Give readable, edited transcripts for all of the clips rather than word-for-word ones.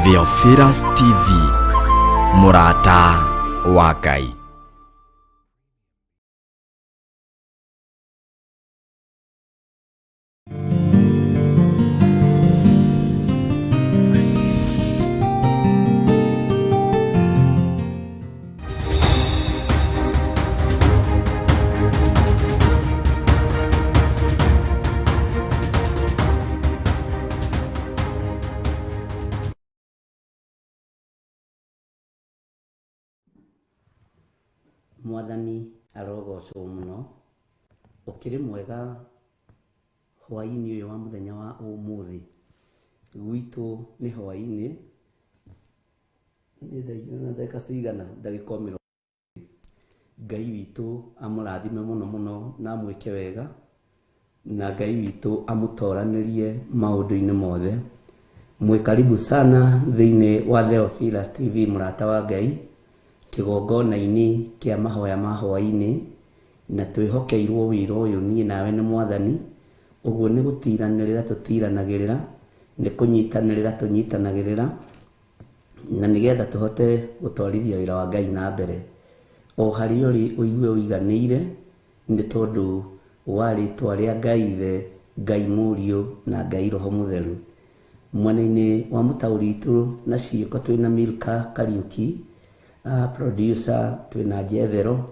Theophilus TV, Murata wa Ngai. Mwathani arogocwo muno ukiri mwega hwaini uyu wa muthenya wa umuthi gwitu ni hwaini ni ndaigana ndeka cigana ndagika 10 Ngai witu amurathime muno muno na mwike wega na Ngai witu amutoranirie maundu-ini mothe. Mwe karibu sana thiini wa Theophilus TV Murata wa Ngai kigongona-ini kia mahoya ma hwaini na twihokeirwo wira uyu nie nawe ni Mwathani. Uguo ni gutiranirira tutiranagirira, ni kunyitanirira tunyitanagirira na nigetha tuhote gutwarithia wira wa Ngai na mbere. O hari uri uigue uiganiire ni tondu wa ritwa ria Ngai Ithe, Ngai Muriu na Ngai Roho Mutheru. Mwena-ini wa mutauri itu na ciiko twina Milka Kariuki, producer twina Jethero.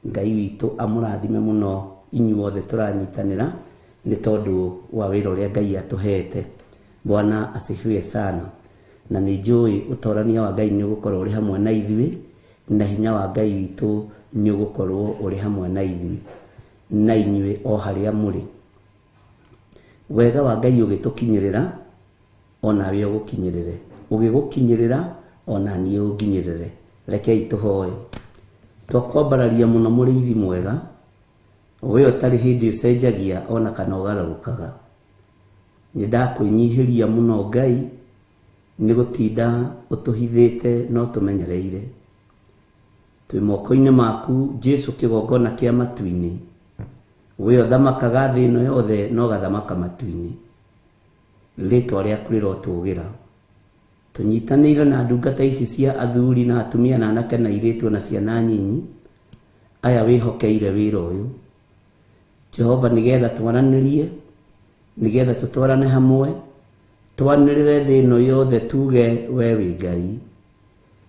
Ngai witu amurathime muno inyuothe turanyitanira ni tondu wa wira uria Ngai atuhete. Bwana asifiwe sana. Na ni njui utorania wa Ngai ni ugukorwo uri hamwe na ithui na hinya wa Ngai witu ni ugukorwo uri hamwe na ithui na inyue o haria muri. Wega wa Ngai ugitukinyirira ona we ugukinyirire, ugigukinyirira ona nie unginyirire. Rekei tuhoe. Twakwambararia muno muriithi mwega, we utari hindi ucenjagia ona kana ugarukaga. Ni ndakwinyihiria muno Ngai ni gutinda utuhithite no tumenyereire. Twi moko-ini maku Jesu kigongona kia matu-ini. We uthamakaga thi ino yothe no gathamaka matu-ini. Ritwa riaku rirotugira. Tunyitanire na ndungata ici cia athuri na atumia na anake na iritu na ciana nyinyi aya wihokeire wira uyu. Jehova nigetha twaranirie, nigetha tutwarane hamwe, twanirire thi ino yothe tuge we wi Ngai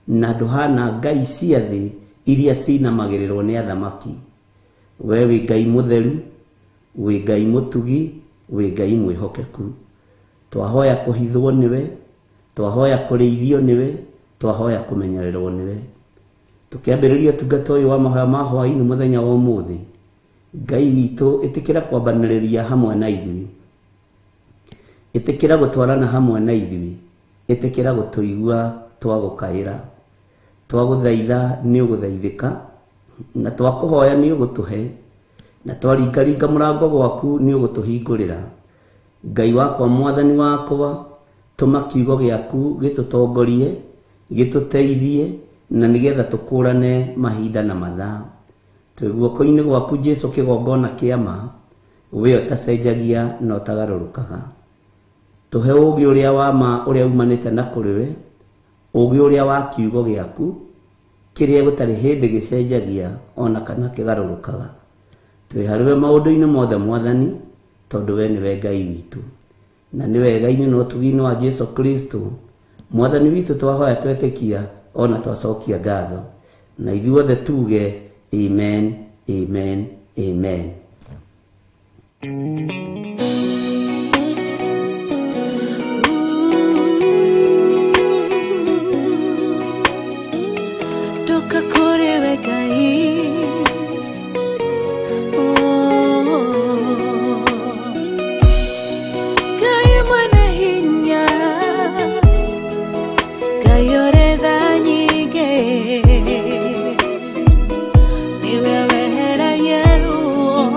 na nduhana ngai cia thi iria cinamagirirwo ni athamaki. We wi Ngai mutheru, wi Ngai mutugi, wi Ngai mwihokeku. Twahoya kuhithwo niwe, twahoya kureithio niwe, twahoya kumenyererwo niwe. Tukiambiriria tungata uyu wa mahoya ma hwaini muthenya wa umuthi, Ngai witu itikira kwambaniriria hamwe na ithui, itikira gutwarana hamwe na ithui, itikira gutuigua twagukaira, twaguthaitha ni uguthaithika, na twakuhoya ni ugutuhe, na twaringaringa murango gwaku ni ugutuhingurira. Ngai wakwa Mwathani wakwa, tuma kiugo giaku gitutongorie, gituteithie na nigetha tukurane mahinda na mathaa. Twi guoko-ini gwaku Jesu kigongona kia ma, we utacenjagia na utagarurukaga. Tuhe ugi uria wa ma uria umanite na kuriwe, ugi uria wa kiugo giaku kiria gutari hindi gicenjagia ona kana kigarurukaga. Twi hariwe maundu-ini mothe Mwathani, tondu we niwe Ngai witu na ni wega-ini no tugini wa Jesu Kristo Mwathani witu. Twahoya twetikia ona twacokia ngatho na ithuothe tuge amen, amen, amen. Toka kure we Ngai, Ngai mwene hinya, Ngai ore tha nyingi, niwe weheragia ruo.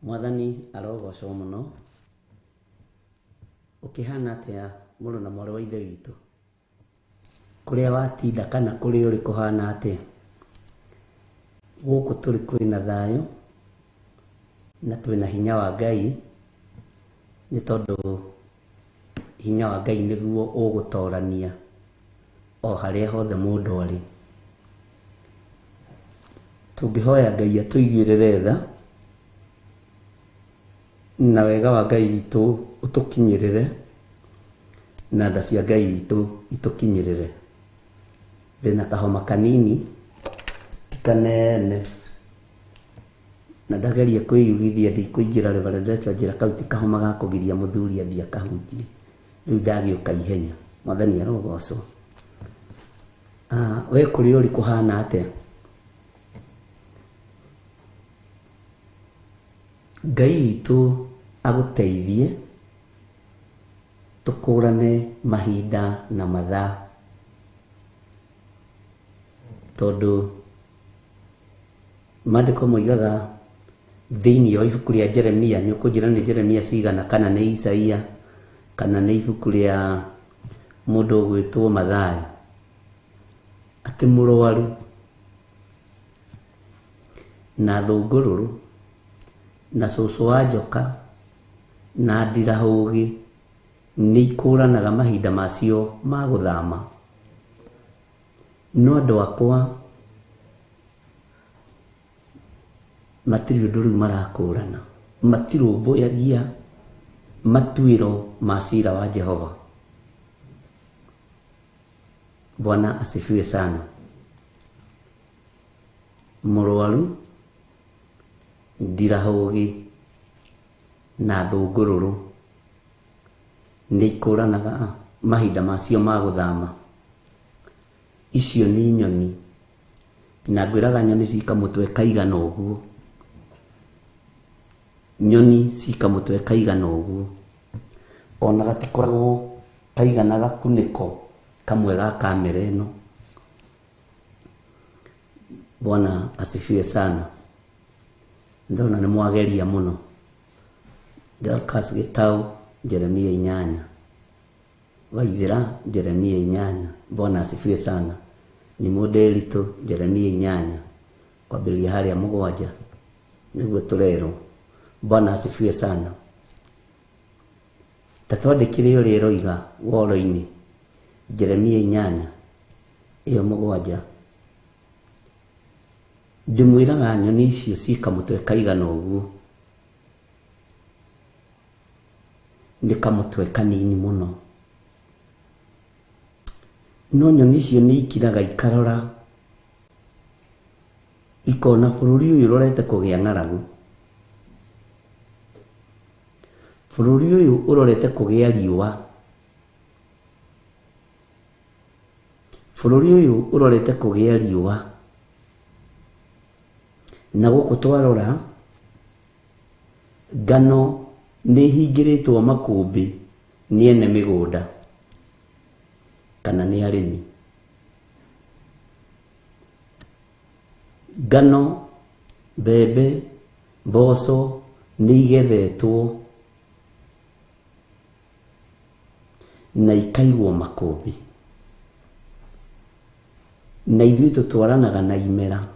Mwathani arogocwo muno ukihana atia mũrũ na mwarĩ wa ithe witũ kũrĩa watinda kana kũrĩa ũrĩ kũhana atia gũkũ tũrĩ kwĩna thayũ na twĩna hinya wa Ngai nĩ tondũ hinya wa Ngai nĩguo ũgũtorania o harĩa hothe mũndũ arĩ. Tũngĩhoya Ngai atũiguĩrĩre tha na wega wa Ngai witũ ũtũkinyĩrĩre na tha cia Ngai witũ itũkinyĩrĩre. Ndĩna kahoma kanini kanene na ndageria kwĩyugithia ndikũingĩra reverendeto njĩra kau ti kahoma ga kũgiria mũthuri athia kahunjie. Rĩu ndagĩũka ihenya. Mwathani arogocwo. We kũrĩ ũrĩ kũhana atĩa? Ngai witũ agũteithie tũkũrane mahinda na mathaa, tondũ maandĩko moigaga thĩinĩ wa ibuku rĩa Jeremia, nĩ ũkũnjĩra nĩ Jeremia cigana kana nĩ Isaia kana nĩ ibuku rĩa mũndũ ũgwĩtwo Mathayo, atĩ mũrũaru na thũngũrũrũ na cũcũ wa njoka na ndirahũgĩ nĩ ikũranaga mahinda macio ma gũthama. No andũ akwa matirĩ ũndũ rĩu marakũrana, matirũmbũyagia matuĩro ma cira wa Jehova. Bwana asifiwe sana. Mũrũaru, ndirahũgĩ na thũngũrũrũ nĩ ikũranaga mahinda macio ma gũthama. Icio nĩ nyoni, na ngwĩraga nyoni cika mũtwe kaigana ũguo. Nyoni cika mũtwe kaigana ũguo, ona gatikoragwo kaigana gakunĩko kamwe ga kamera ĩno. Bwana asifiwe sana. Ndona nĩ mwageria mũno. Dorcas Gĩtaũ, Jeremia 8. Waithĩra, Jeremia 8. Bwana asifiwe sana. Nĩ Mũndĩritũ, Jeremia 8. Kwambĩrĩria harĩa 7 nĩguo tũrerwo. Bwana asifiwe sana. Tatwandĩkire ũrĩa ĩroiga woro-inĩ Jeremia 8 ĩyo 7. Ndĩmwĩraga nyoni icio cika mũtwe kaigana ũguo nĩ kamũtwe kanini mũno. No nyoni icio nĩ ikiraga ikarora, ikona bũrũri ũyũ ũrorete kũgĩa ng'aragu, bũrũri ũyũ ũrorete kũgĩa riũa, bũrũri ũyũ ũrorete kũgĩa riũa. Na gũkũ twarora ngano nĩ hingĩrĩtwo makũmbĩ nĩ ene mĩgũnda kana nĩ arĩmi. Ngano, mbembe, mboco nĩ igethetwo na ikaigwo makũmbĩ, na ithuĩ tũtwaranaga na imera.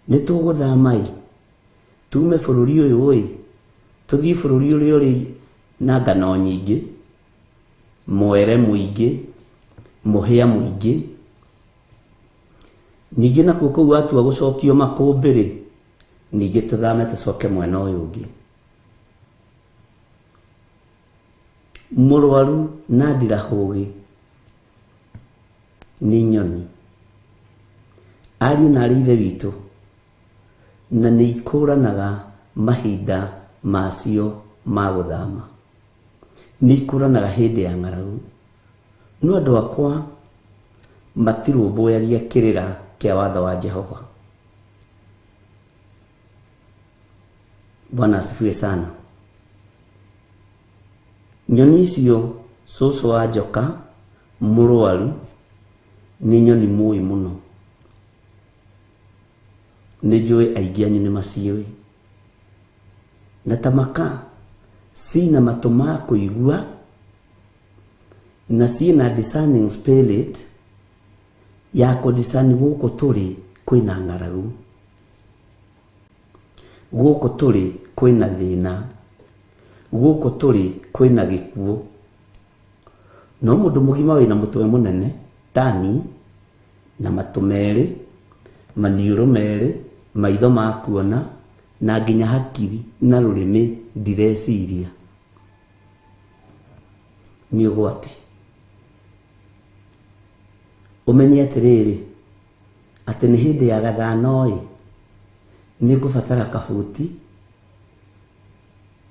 Nĩ tũgũthama tume bũrũri ũyũ tũthiĩ bũrũri ũrĩa ũrĩ na ngano nyingĩ, mwere mũingĩ, mũhĩa mũingĩ. Ningĩ nakuo kũu watua gũcokio makũmbĩ, ningĩ tũthame tũcoke mwena ũyũ ũngĩ. Mũrũaru na ndirahũgĩ nĩ nyoni, ariũ na aarĩ ithe witũ, na nĩ ikũranaga mahinda macio ma gũthama, nĩ ikũranaga hĩndĩ ya ng'aragu. No andũ akwa matirũmbũyagia kĩrĩra kĩa watho wa Jehova. Bwana asifiwe sana. Nyoni icio, cũcũ wa njoka, mũrũaru, nĩ nyoni mũĩ mũno. Nĩ njũĩ aingĩ anyu nĩ maciũĩ. Na tamaka cina matũ ma kũigua na ciĩna discerning spirit ya kũdiscerni gũkũ tũrĩ kwĩna ng'aragu, gũkũ tũrĩ kwĩna thĩna, gũkũ tũrĩ kwĩna gĩkuũ. No mũndũ mũgima wĩna mũtwe mũnene tani na matũ merĩ, maniũrũ merĩ, maitho ma kuona na nginya hakiri na rũrĩmĩ ndireciria, nĩ ũgwati. Ũmenye atĩrĩrĩ atĩ nĩ hĩndĩ ya gathano nĩ ngũbatara kabuti,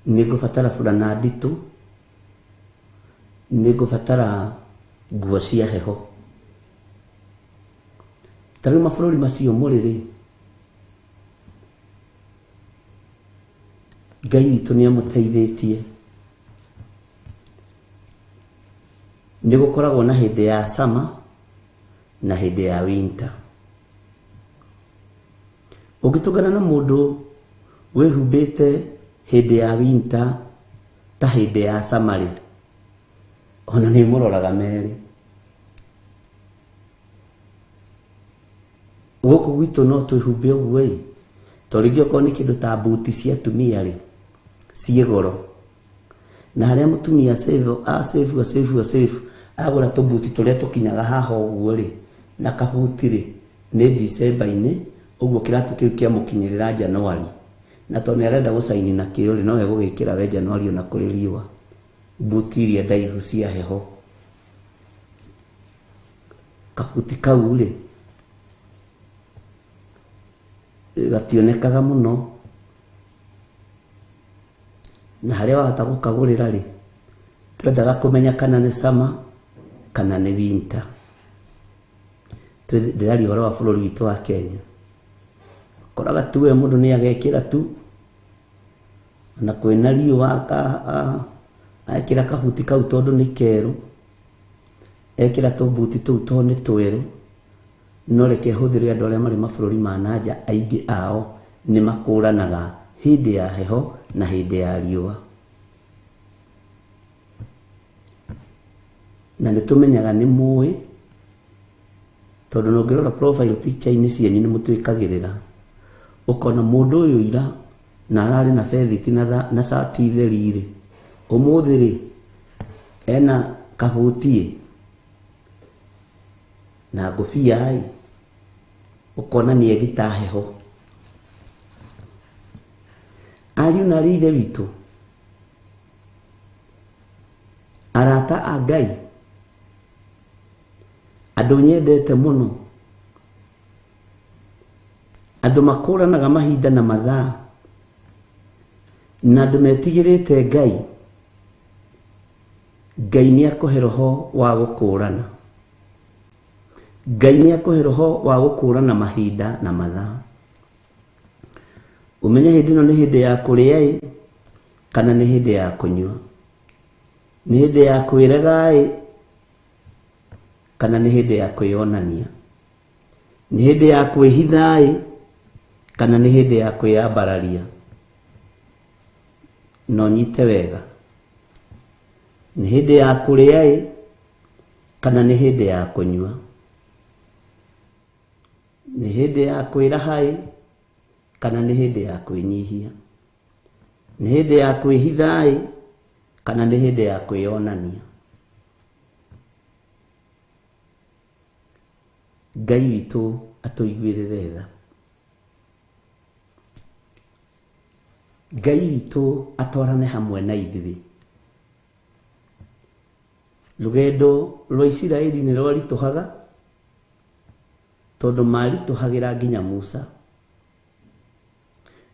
nĩ ngũbatara burana nditũ, nĩ ngũbatara nguo cia heho. Tarĩu mabũrũri macio mũrĩ Ngai witũ nĩ amũteithĩtie. Nĩ gũkoragwo na hĩndĩ ya summer na hĩndĩ ya winter. Ũngĩtũngana na mũndũ wĩhumbĩte hĩndĩ ya winter ta hĩndĩ ya summer, ona nĩ mũroraga merĩ. Gũkũ gwitũ no twĩhumbe ũguo tondũ rĩngĩ okorwo nĩ kĩndũ ta buti cia atumia ciĩ goro, na harĩa mũtumia save agũra tũbuti tũrĩa tũkinyaga haha ũguo na kabuti nĩ December-inĩ, ũguo kĩratũ kĩu kĩamũkinyĩrĩra January, na tondũ nĩ arenda gũcaini na kĩo no egũgĩkĩra we January ona kũrĩ riũa, buti iria ndaihu cia heho. Kabuti kau gationekaga mũno, na harĩa wahota gũkagũrĩra twendaga kũmenya kana nĩ summer kana nĩ winter. Ndĩraria ũhoro wa bũrũri witũ wa Kenya. Koraga tu we mũndũ nĩ agekĩra tu, na kwĩna riũa ekĩra kabuti kau tondũ nĩ kerũ, ekĩra tũbuti tũu tondũ nĩ twerũ. No reke hũthĩre andũ arĩa marĩ mabũrũri ma nanja, aingĩ ao nĩ makũranaga hĩndĩ ya heho na hĩndĩ ya riũa. Na nĩ tũmenyaga nĩ mũĩ tondũ nũngĩrora profile picture-inĩ cianyu nĩ mũtwĩkagĩrĩra, ũkona mũndũ ũyũ ira na ararĩ na bethiti na shati theri ũmũthĩ ena kabuti na ngũbia ũkona nĩ egita heho. Ariũ na arĩ ithe witũ, arata a Ngai, andũ nyendete mũno, andũ makũranaga mahinda na mathaa, na andũ metigĩrĩte Ngai. Ngai nĩ akũhe roho wa gũkũrana, Ngai nĩ akũhe roho wa gũkũrana mahinda na mathaa. Ũmenye hĩndĩ ĩno nĩ hĩndĩ ya kũrĩa kana nĩ hĩndĩ ya kũnyua, nĩ hĩndĩ ya kwĩrega kana nĩ hĩndĩ ya kwĩonania, nĩ hĩndĩ ya kwĩhitha kana nĩ hĩndĩ ya kwĩyambararia. No nyite wega, nĩ hĩndĩ ya kũrĩa kana nĩ hĩndĩ ya kũnyua, nĩ hĩndĩ ya kwĩraha kana nĩ hĩndĩ ya kwĩnyihia, nĩ hĩndĩ ya kwĩhitha kana nĩ hĩndĩ ya kwĩonania. Ngai witũ atũiguĩrĩre tha, Ngai witũ atwarane hamwe na ithuĩ. Rũgendo rwa Isiraeli nĩ rwaritũhaga tondũ maritũhagĩra nginya Musa,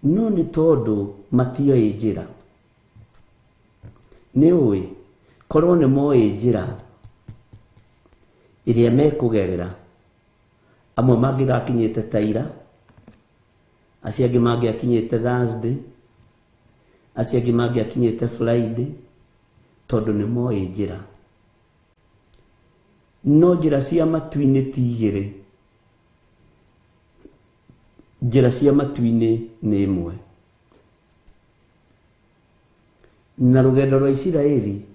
no nĩ tondũ matioĩ njĩra. Nĩ ũĩ korwo nĩ moĩ njĩra ĩrĩa mekũgerera, amwe mangĩgakinyĩte ta ira, acio angĩ mangĩakinyĩte Thursday, acio angĩ mangĩakinyĩte Friday, tondũ nĩ moĩ njĩra. No njĩra cia matu-inĩ ti igĩrĩ, njĩra cia matu-inĩ nĩ ĩmwe. Na rũgendo rwa Isiraeli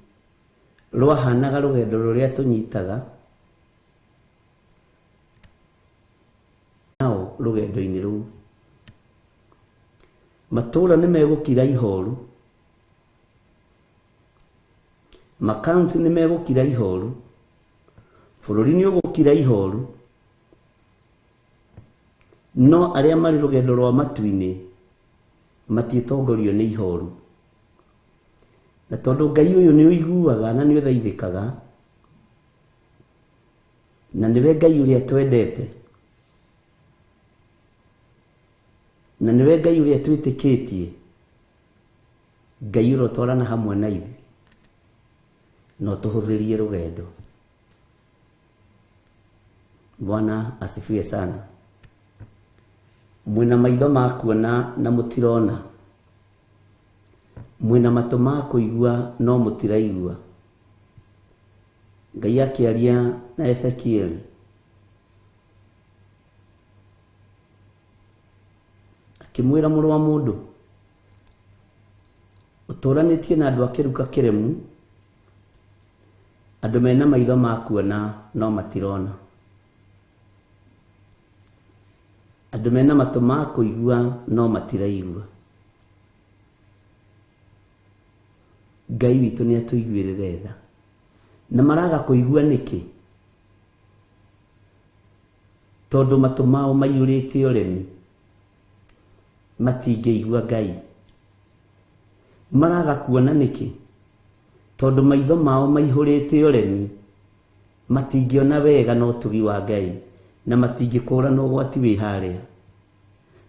rwahanaga rugendo ruria tunyitaga nao rugendo-ini ruu. Matura ni megukira ihoru, makaunti ni megukira ihoru, bururi ni ugukira ihoru, no aria mari rugendo rwa matu-ini matitongorio ni ihoru. Na tondu Ngai uyu ni uiguaga na ni uthaithikaga, na niwe Ngai uria twendete, na niwe Ngai uria twitikitie, Ngai urotwarana hamwe na ithuĩ, no tuhuthirie rugendo. Bwana asifiwe sana. Mwina maitho ma kuona na mutirona, mwina matu ma kuigua no mutiraigua. Ngai akiaria na Ezekiel akimwira mũrũ wa mũndũ, ũtũranĩtie na andũ a kĩruka kĩremu, andũ mena maitho ma kuona no matirona, andũ mena matu ma kuigua no matiraigua. Ngai witũ ni atuiguĩrĩre tha, na maraga kuigua niki? Tondu matu mao maiyũrĩte ũremi, matingĩigua Ngai. Maraga kuona niki? Tondu maitho mao maihũrĩte ũremi, matingĩona wega na ũtugi wa Ngai, na matingĩkũrana ũgwati wĩ harĩa,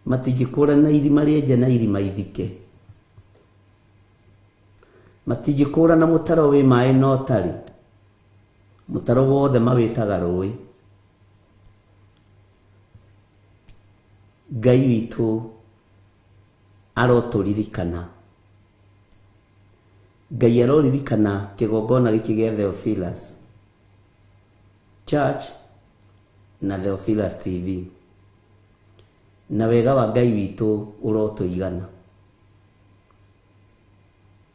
matingĩkũrana irima rĩenje na irima ithike, matingĩkũrana mũtaro wĩ maĩ no ũtarĩ, mũtaro wothe mawĩtaga rũĩ. Ngai witũ arotũririkana, Ngai aroririkana kĩgongona gĩkĩ gĩa Theophilus Church na Theophilus TV, na wega wa Ngai witũ ũrotũigana.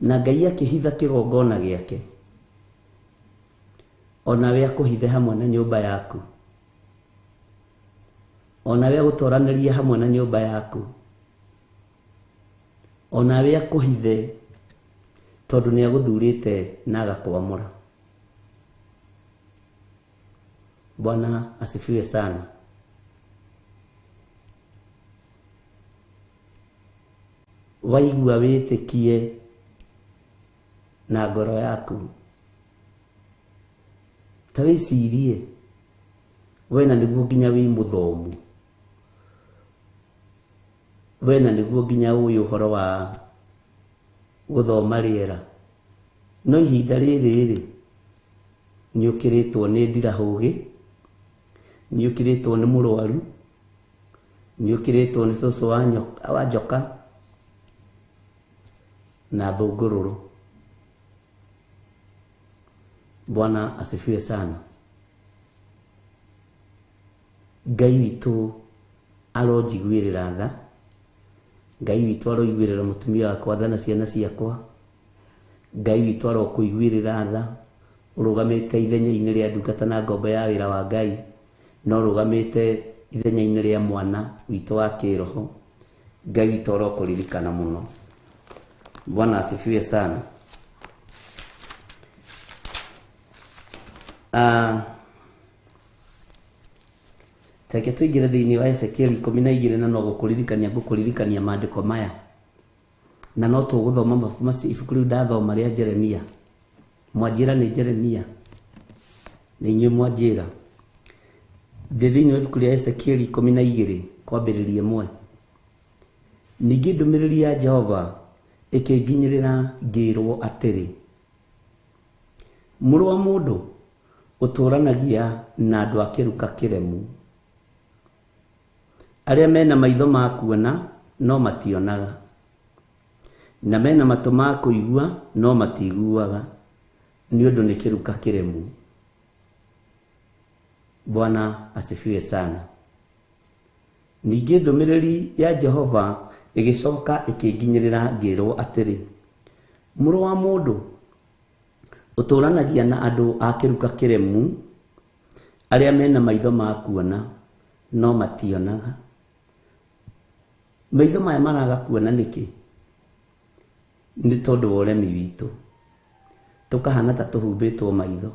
Na Ngai akĩhitha kĩgongona gĩake, onawe akũhithe hamwe na nyũmba yaku, onawe agũtwaranĩrie hamwe na nyũmba yaku, onawe akũhithe tondu ni agũthurĩte na agakwamũra. Bwana asifiwe sana. Waigua wĩtĩkie na ngoro yaku, ta wĩcirie wena nĩguo nginya wĩ mũthomu, wena nĩguo nginya ũĩ ũhoro wa gũthoma rĩera, no ihinda rĩrĩ nĩ ũkĩrĩtwo nĩ ndirahũgĩ, nĩ ũkĩrĩtwo nĩ mũrwaru, nĩ ũkĩrĩtwo nĩ cũcũ wa njoka na thũngũrũrũ. Bwana asifiwe sana. Ngai witũ aronjiguĩrĩra tha, Ngai witũ aroiguĩrĩra mũtumia wakwa tha na ciana ciakwa, Ngai witũ arokũiguĩrĩra tha ũrũgamĩte ithenya-inĩ rĩa ndungata na ngombo ya wĩra wa Ngai, no ũrũgamĩte ithenya-inĩ rĩa mwana witũ wa kĩroho. Ngai witũ arokũririkana mũno. Bwana asifiwe sana. Take tuingire thĩinĩ wa Ezekiel 12 na no gũkũririkania maandĩko maya, na no tũgũthoma ibuku rĩu ndathoma rĩa Jeremia. Mwanjĩra nĩ Jeremia, nĩ inyuĩ mwanjĩra. Thĩinĩ wa ibuku rĩa Ezekiel 12 kwambĩrĩria 1. Ningĩ ndũmĩrĩri ya Jehova ĩkĩnginyĩrĩra ngĩrwo atĩrĩ, mũrũ wa mũndũ, ũtũranagia na andũ a kĩruka kĩremu, arĩa mena maitho ma kuona no mationaga, na mena matũ ma kũigua no matiguaga, nĩ ũndũ nĩ kĩruka kĩremu. Bwana asifiwe sana. Ningĩ ndũmĩrĩri ya Jehova ĩgĩcoka ĩkĩnginyĩrĩra ngĩrwo atĩrĩ, mũrũ wa mũndũ, Ũtũranagia na andũ a kĩruka kĩremu arĩa mena maitho ma kuona no mationaga. Maitho maya maraga kuona nĩkĩ? Nĩ tondũ wa ũremi witũ, tũkahana ta tũhumbĩtwo maitho,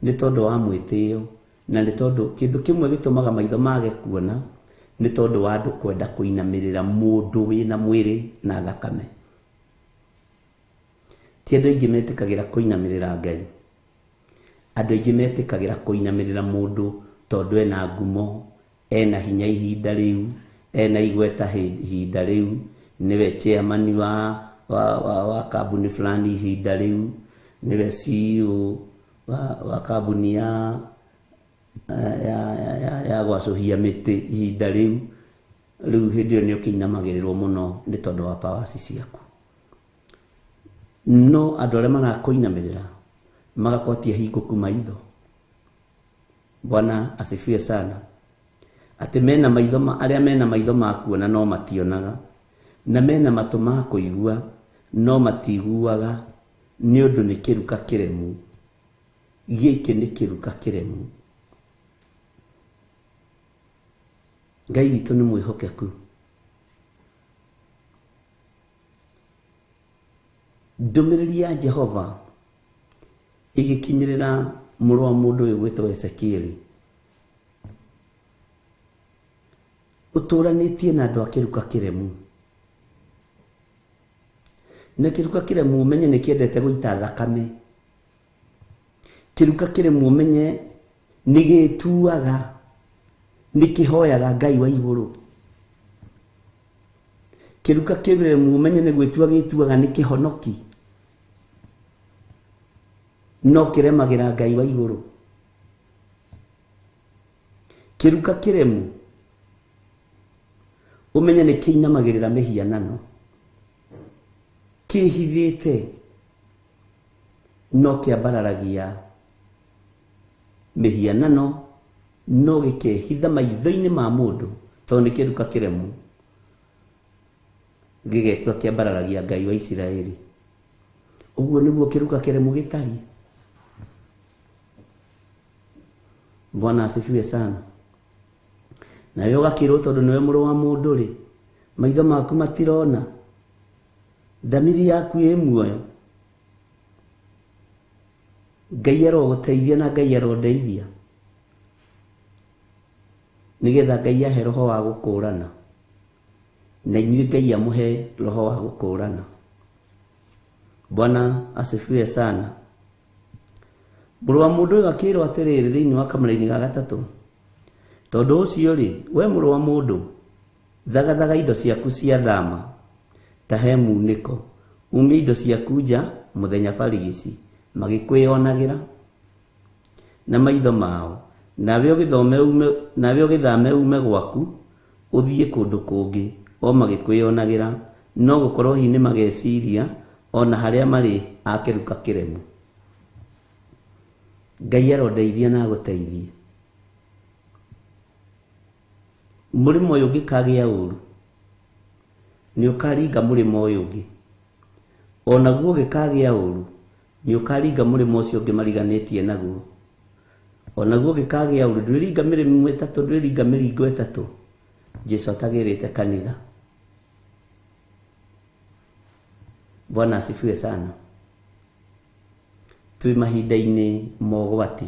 nĩ tondũ wa mwĩtĩo, na nĩ tondũ kĩndũ kĩmwe gĩtũmaga maitho mage kuona nĩ tondũ wa andũ kwenda kũinamĩrĩra mũndũ wĩna mwĩrĩ na thakame. Ti andũ aingĩ metĩkagĩra kũinamĩrĩra Ngai. Andũ aingĩ metĩkagĩra kũinamĩrĩra mũndũ tondũ ena ngumo, ena hinya ihinda rĩu, ena igweta ihinda rĩu, nĩwe chairman wa kambuni fulani ihinda rĩu, nĩwe CEO wa kambuni ya gwacũhia mĩtĩ ihinda rĩu. Rĩu hĩndĩ ĩyo nĩ ũkĩinamagĩrĩrwo mũno nĩ tondũ wa powers ciaku. No andũ arĩa marakũinamĩrĩra magakorwo hingũku maitho. Bwana asifiwe sana. Atĩ mena maitho arĩa mena maitho ma kuona no mationaga, na mena matũ ma kũigua no matiguaga, nĩ ũndũ nĩ kĩruka kĩremu. Gĩkĩ nĩ kĩruka kĩremu. Ngai witũ nĩ mwĩhokeku. Ndũmĩrĩri ya Jehova ĩgĩkinyĩrĩra mũrũ wa mũndũ ũyũ gwĩtwo Ezekieli. Ũtũranĩtie na andũ a kĩruka kĩremu. Na kĩruka kĩremu ũmenye nĩ kĩendete gũita thakame. Kĩruka kĩremu ũmenye nĩ gĩtuaga, nĩ kĩhoyaga Ngai wa igũrũ. Kĩruka kĩremu ũmenye nĩ gwĩtua gĩtuaga nĩ kĩhonoki, no kĩremagĩra Ngai wa igũrũ. Kĩruka kĩremu ũmenye nĩ kĩinamagĩrĩra mĩhianano, kĩhithĩte no kĩambararagia mĩhianano, no gĩkehitha maitho-inĩ ma mũndũ tondũ nĩ kĩruka kĩremu, gĩgetua kĩambararagia Ngai wa Isiraeli. Ũguo nĩguo kĩruka kĩremu gĩtariĩ. Bwana asifiwe sana. Na wewe ũgakĩrwo tondũ nĩwe mũrũ wa mũndũ rĩ, maitho maku matirona, thamiri yaku ĩ muoyo. Ngai arogũteithia na Ngai arondeithia, nĩgetha Ngai ahe roho wa gũkũrana, na inyuĩ Ngai amũhe roho wa gũkũrana. Bwana asifiwe sana. Mũrũ wa mũndũ ũyũ akĩrwo atĩrĩrĩ thĩinĩ wa kamũra-inĩ ga gatatũ, tondũ ũcio rĩ, we mũrũ wa mũndũ, thagathaga indo ciaku cia thama, tahe munĩko, umie indo ciaku nja mũthenya barigici, magĩkwĩonagĩra na maitho mao, nawe ũgĩthame ume gwaku ũthiĩ kũndũ kũngĩ, o magĩkwĩonagĩra, no gũkorwo hihi nĩ mageciria ona harĩa marĩ a kĩruka kĩremu. Ngai arondeithia na agũteithie. Mũrĩmo ũyũ ũngĩkagĩa ũru, nĩ ũkaringa mũrĩmo ũyũ ũngĩ. Onaguo ũngĩkagĩa ũru, nĩ ũkaringa mũrĩmo ũcio ũngĩ mariganĩtie naguo. Onaguo ũngĩkagĩa ũru, ndwĩringa mĩrĩmo ĩtatũ, ndwĩringa mĩringo ĩtatũ. Jesu atagĩrĩte kanitha. Bwana asifiwe sana. Twĩ mahinda-inĩ ma ũgwati,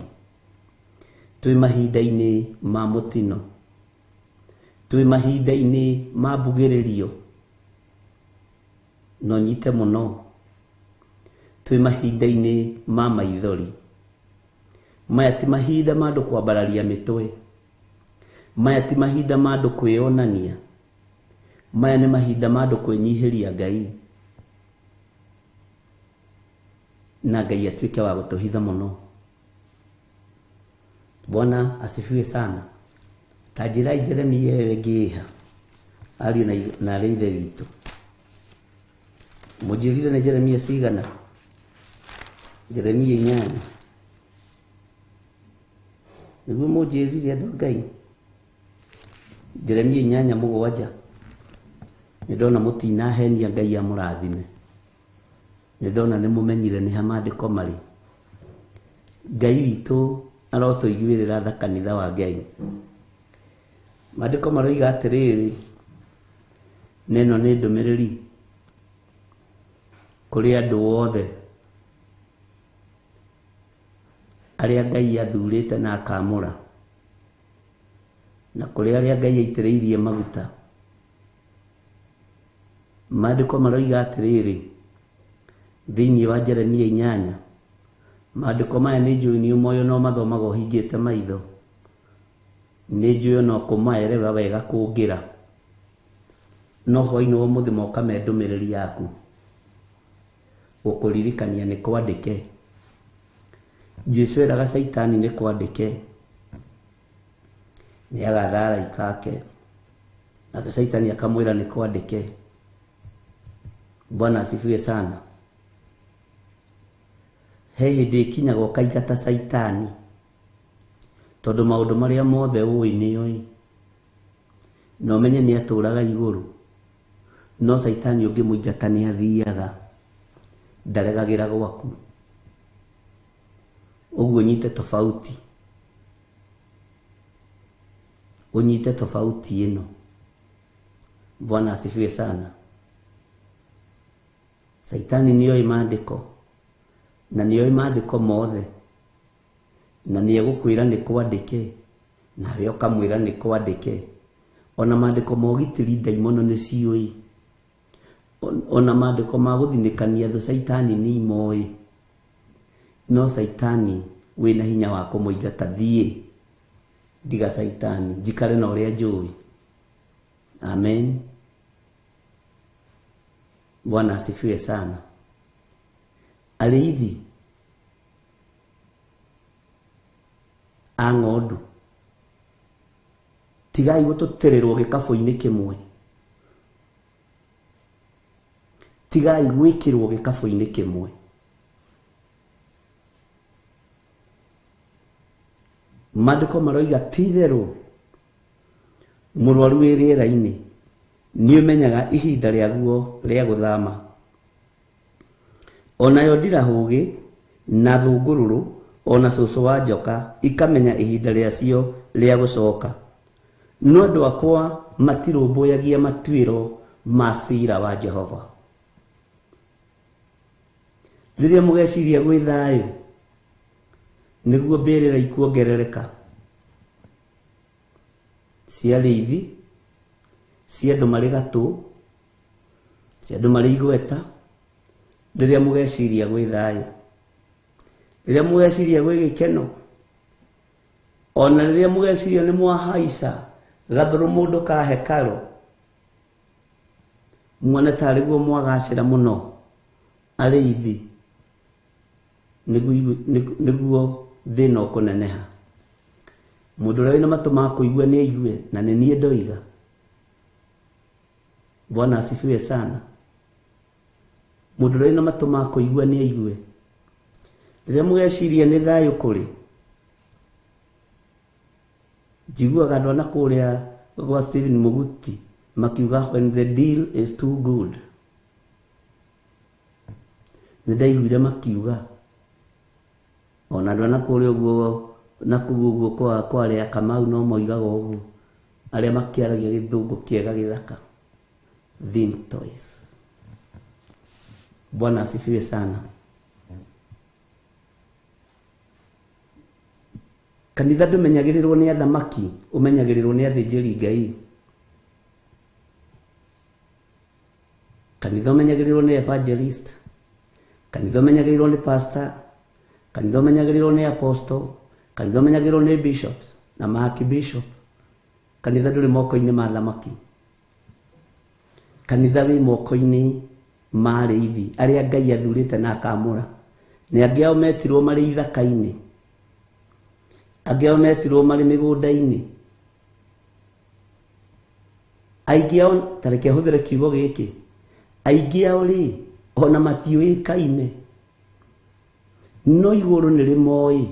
twĩ mahinda-inĩ ma mũtino, twĩ mahinda-inĩ ma mbugĩrĩrio, no nyite mũno, twĩ mahinda-inĩ ma maithori. Maya ti mahinda ma andũ kwambararia mĩtwe, maya ti mahinda ma andũ kwĩonania, maya nĩ mahinda ma andũ kwĩnyihĩria Ngai, na Ngai atuĩke wa gũtũhitha mũno. Bwana asifiwe sana. Ta njĩra Jeremia wewe ngĩha ariũ na arĩ ithe witũ, mũnjĩrire nĩ Jeremia cigana? Jeremia 8 nĩguo mũnjĩrire andũ Ngai? Jeremia 8:7. Nĩ ndona mũtinahenia, Ngai amũrathime. nĩ ndona nĩ mũmenyire nĩ ha maandĩko marĩ. Ngai witũ arotũiguĩrĩra tha kanitha wa Ngai. Maandĩko maroiga atĩrĩrĩ, neno nĩ ndũmĩrĩri kũrĩ andũ othe arĩa Ngai athurĩte na akamũra, na kũrĩ arĩa Ngai aitĩrĩirie maguta. Maandĩko maroiga atĩrĩrĩ thĩinĩ wa Jeremia 8, maandĩko maya nĩ njũĩ nĩ ũmoyo no mathomaga ũhingĩte maitho, nĩ njũĩ no kũmaerewa wega kũngĩra, no hwaĩ-inĩ wa ũmũthĩ moka me ndũmĩrĩri yaku gũkũririkania nĩ kwandĩke. Jesũ eraga Saitani nĩ kwandĩke nĩ agatha araika ake, nake Saitani akamwĩra nĩ kwandĩke. Bwana asifiwe sana. He hĩndĩ ĩkinyaga ũkaingata Saitani, tondũ maũndũ marĩa mothe ũĩ nĩoĩ, na ũmenye nĩ atũũraga igũrũ, no Saitani ũngĩmũingata nĩ athiaga, ndaregagĩra gwaku. Ũguo nyite tofauti, unyite tofauti ĩno. Bwana asifiwe sana. Saitani nĩoĩ maandĩko, na nĩoĩ maandĩko mothe, na nĩegũkwĩra nĩ kwandĩke, nawe ũkamwĩra nĩ kwandĩke. Ona maandĩko ma ũgitĩri ndaimono nĩ ciũĩ, ona maandĩko ma gũthinĩkania thũ Saitani nĩ imoĩ, no Saitani wĩna hinya wa kũmũingata. Thiĩ ndiga Saitani, njikare na ũrĩa njũĩ. Amen. Bwana asifiwe sana. Arĩithi a ng'ondu, tigai gũtũtererwo gĩkabũ-inĩ kĩmwe, tigai gwĩkĩrwo gĩkabũ-inĩ kĩmwe. Maandĩko maroiga ti-itherũ mũrwaru wĩ rĩera-inĩ nĩ ũmenyaga ihinda rĩaguo rĩa gũthama. Onayo ndirahũgĩ na thũngũrũrũ ona cũcũ wa njoka ikamenya ihinda rĩacio rĩa gũcoka, no andũ akwa matirũmbũyagia matuĩro ma ciira wa Jehova. Rĩrĩa mũgeciria gwĩ thayũ nĩguo mbĩrĩra ikuongerereka, cia arĩithi, cia andũ marĩ gatũ, cia andũ marĩ igweta. Rĩrĩa mũgeciria gwĩ thayũ, rĩrĩa mũgeciria gwĩ gĩkeno, ona rĩrĩa mũgeciria nĩ mwahaica gathũrũ mũndũ ka hekarũ, muone tarĩguo mwagacĩra mũno arĩithi, nĩguo thĩna ũkũneneha. Mũndũ ũrĩa wĩna matũ ma kũigua nĩ aigue, na nĩ niĩ ndoiga. Bwana asifiwe sana. Mũndũ ũrĩa wĩna matũ ma kũigua nĩ aigue. Rĩrĩa mũgeciria nĩ thayũ kũrĩ, njiguaga andũ ana kũrĩa gwa Stephen Muguti makiuga when the deal is too good. Nĩ ndaiguire makiuga, ona andũ ana kũrĩa ũguo nakuo ũguo kwa arĩa Kamau no moigaga ũguo, arĩa makĩaragia gĩthũngũ kĩega gĩthaka, think twice. Bwana asifiwe sana. Kanitha ndũmenyagĩrĩrwo nĩ athamaki, ũmenyagĩrĩrwo nĩ athĩnjĩri Ngai. Kanitha ũmenyagĩrĩrwo nĩ evangelist, kanitha ũmenyagĩrĩrwo nĩ pastor, kanitha ũmenyagĩrĩrwo nĩ apostle, kanitha ũmenyagĩrĩrwo nĩ bishops na archbishop. Kanitha ndũrĩ moko-inĩ ma athamaki, kanitha wĩ moko-inĩ ma arĩithi arĩa Ngai athurĩte na akamũra. Nĩ angĩ ao metirwo marĩ ithaka-inĩ, angĩ ao metirwo marĩ mĩgũnda-inĩ, aingĩ ao, tareke hũthĩre kiugo gĩkĩ, aingĩ ao rĩ ona matiũĩkaine, no igũrũ nĩ rĩmoĩ.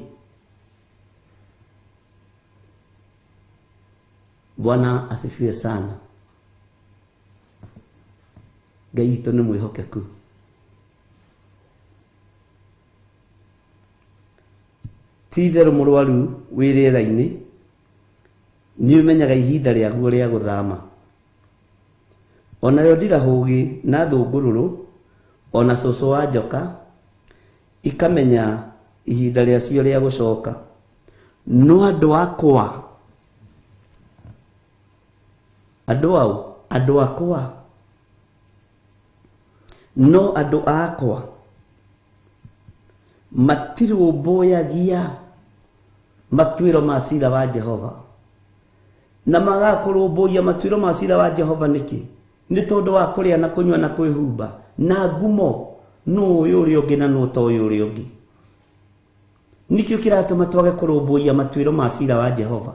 Bwana asifiwe sana. Ngai witũ nĩ mwĩhokeku. tither murwaru wirira-ini ni umenyaga ihinda rĩaguo rĩa gũthama. Onayo ndirahugi na thungururu ona cũcũ wa njoka ikamenya ihinda rĩacio rĩa gũcoka. No andũ akwa, andũ akwa, no andũ akwa matirũmbũyagia matuĩro ma cira wa Jehova. Na magakũrũmbũia matuĩro ma cira wa Jehova nĩkĩ? Nĩ tondũ wa kũrĩa na kũnyua na kwĩhumba na ngumo. No ũyũ ũrĩa ũngĩ na no to ũyũ ũrĩa ũngĩ. Nikĩo kĩratũma twage kũrũmbũia matuĩro ma cira wa Jehova.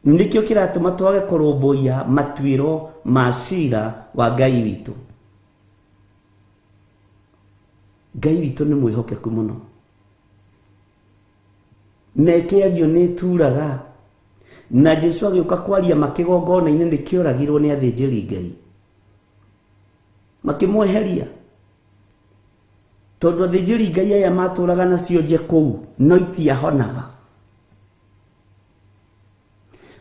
Nikĩo kĩratũma twage kũrũmbũia matuĩro ma cira wa Ngai witũ. Ngai witũ nĩ mwĩhokeku mũno. Meke ario nĩ turaga. Na Jesu agĩũka kwaria makĩgongona-inĩ nĩkĩoragirwo nĩ athĩnjĩri Ngai. Makĩmweheria. Tondũ athĩnjĩri Ngai aya matũraga nacio nje kũu no itiahonaga.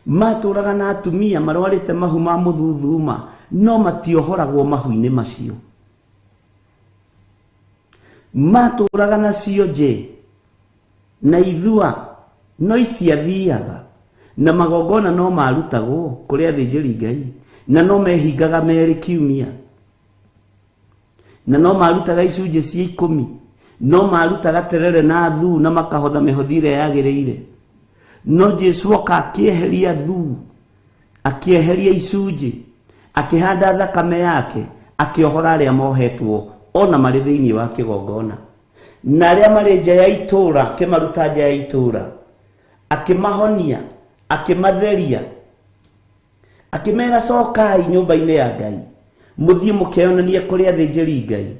Matũraga na atumia marwarĩte mahu ma mũthuthuma no matiohoragwo mahu-inĩ macio. Matũraga nacio nje na ithua no itiathiaga. Na magongona no marutagwo kũrĩ athĩnjĩri Ngai na no mehingaga merĩ kiumia. Na no marutaga icunjĩ cia 10, no marutaga terere na thu na makahotha mĩhothire yagĩrĩire. No Jesu oka akĩeheria thu, akĩeheria icunjĩ, akĩhanda thakame yake, akĩohora arĩa mohetwo ona marĩ thĩinĩ wa kĩgongona. Na arĩa marĩ nja ya itũũra akĩmaruta nja ya itũũra, akĩmahonia, akĩmatheria, akĩmera cokai nyũmba-inĩ ya Ngai mũthiĩ mũkeyonanie kũrĩ athĩnjĩri Ngai.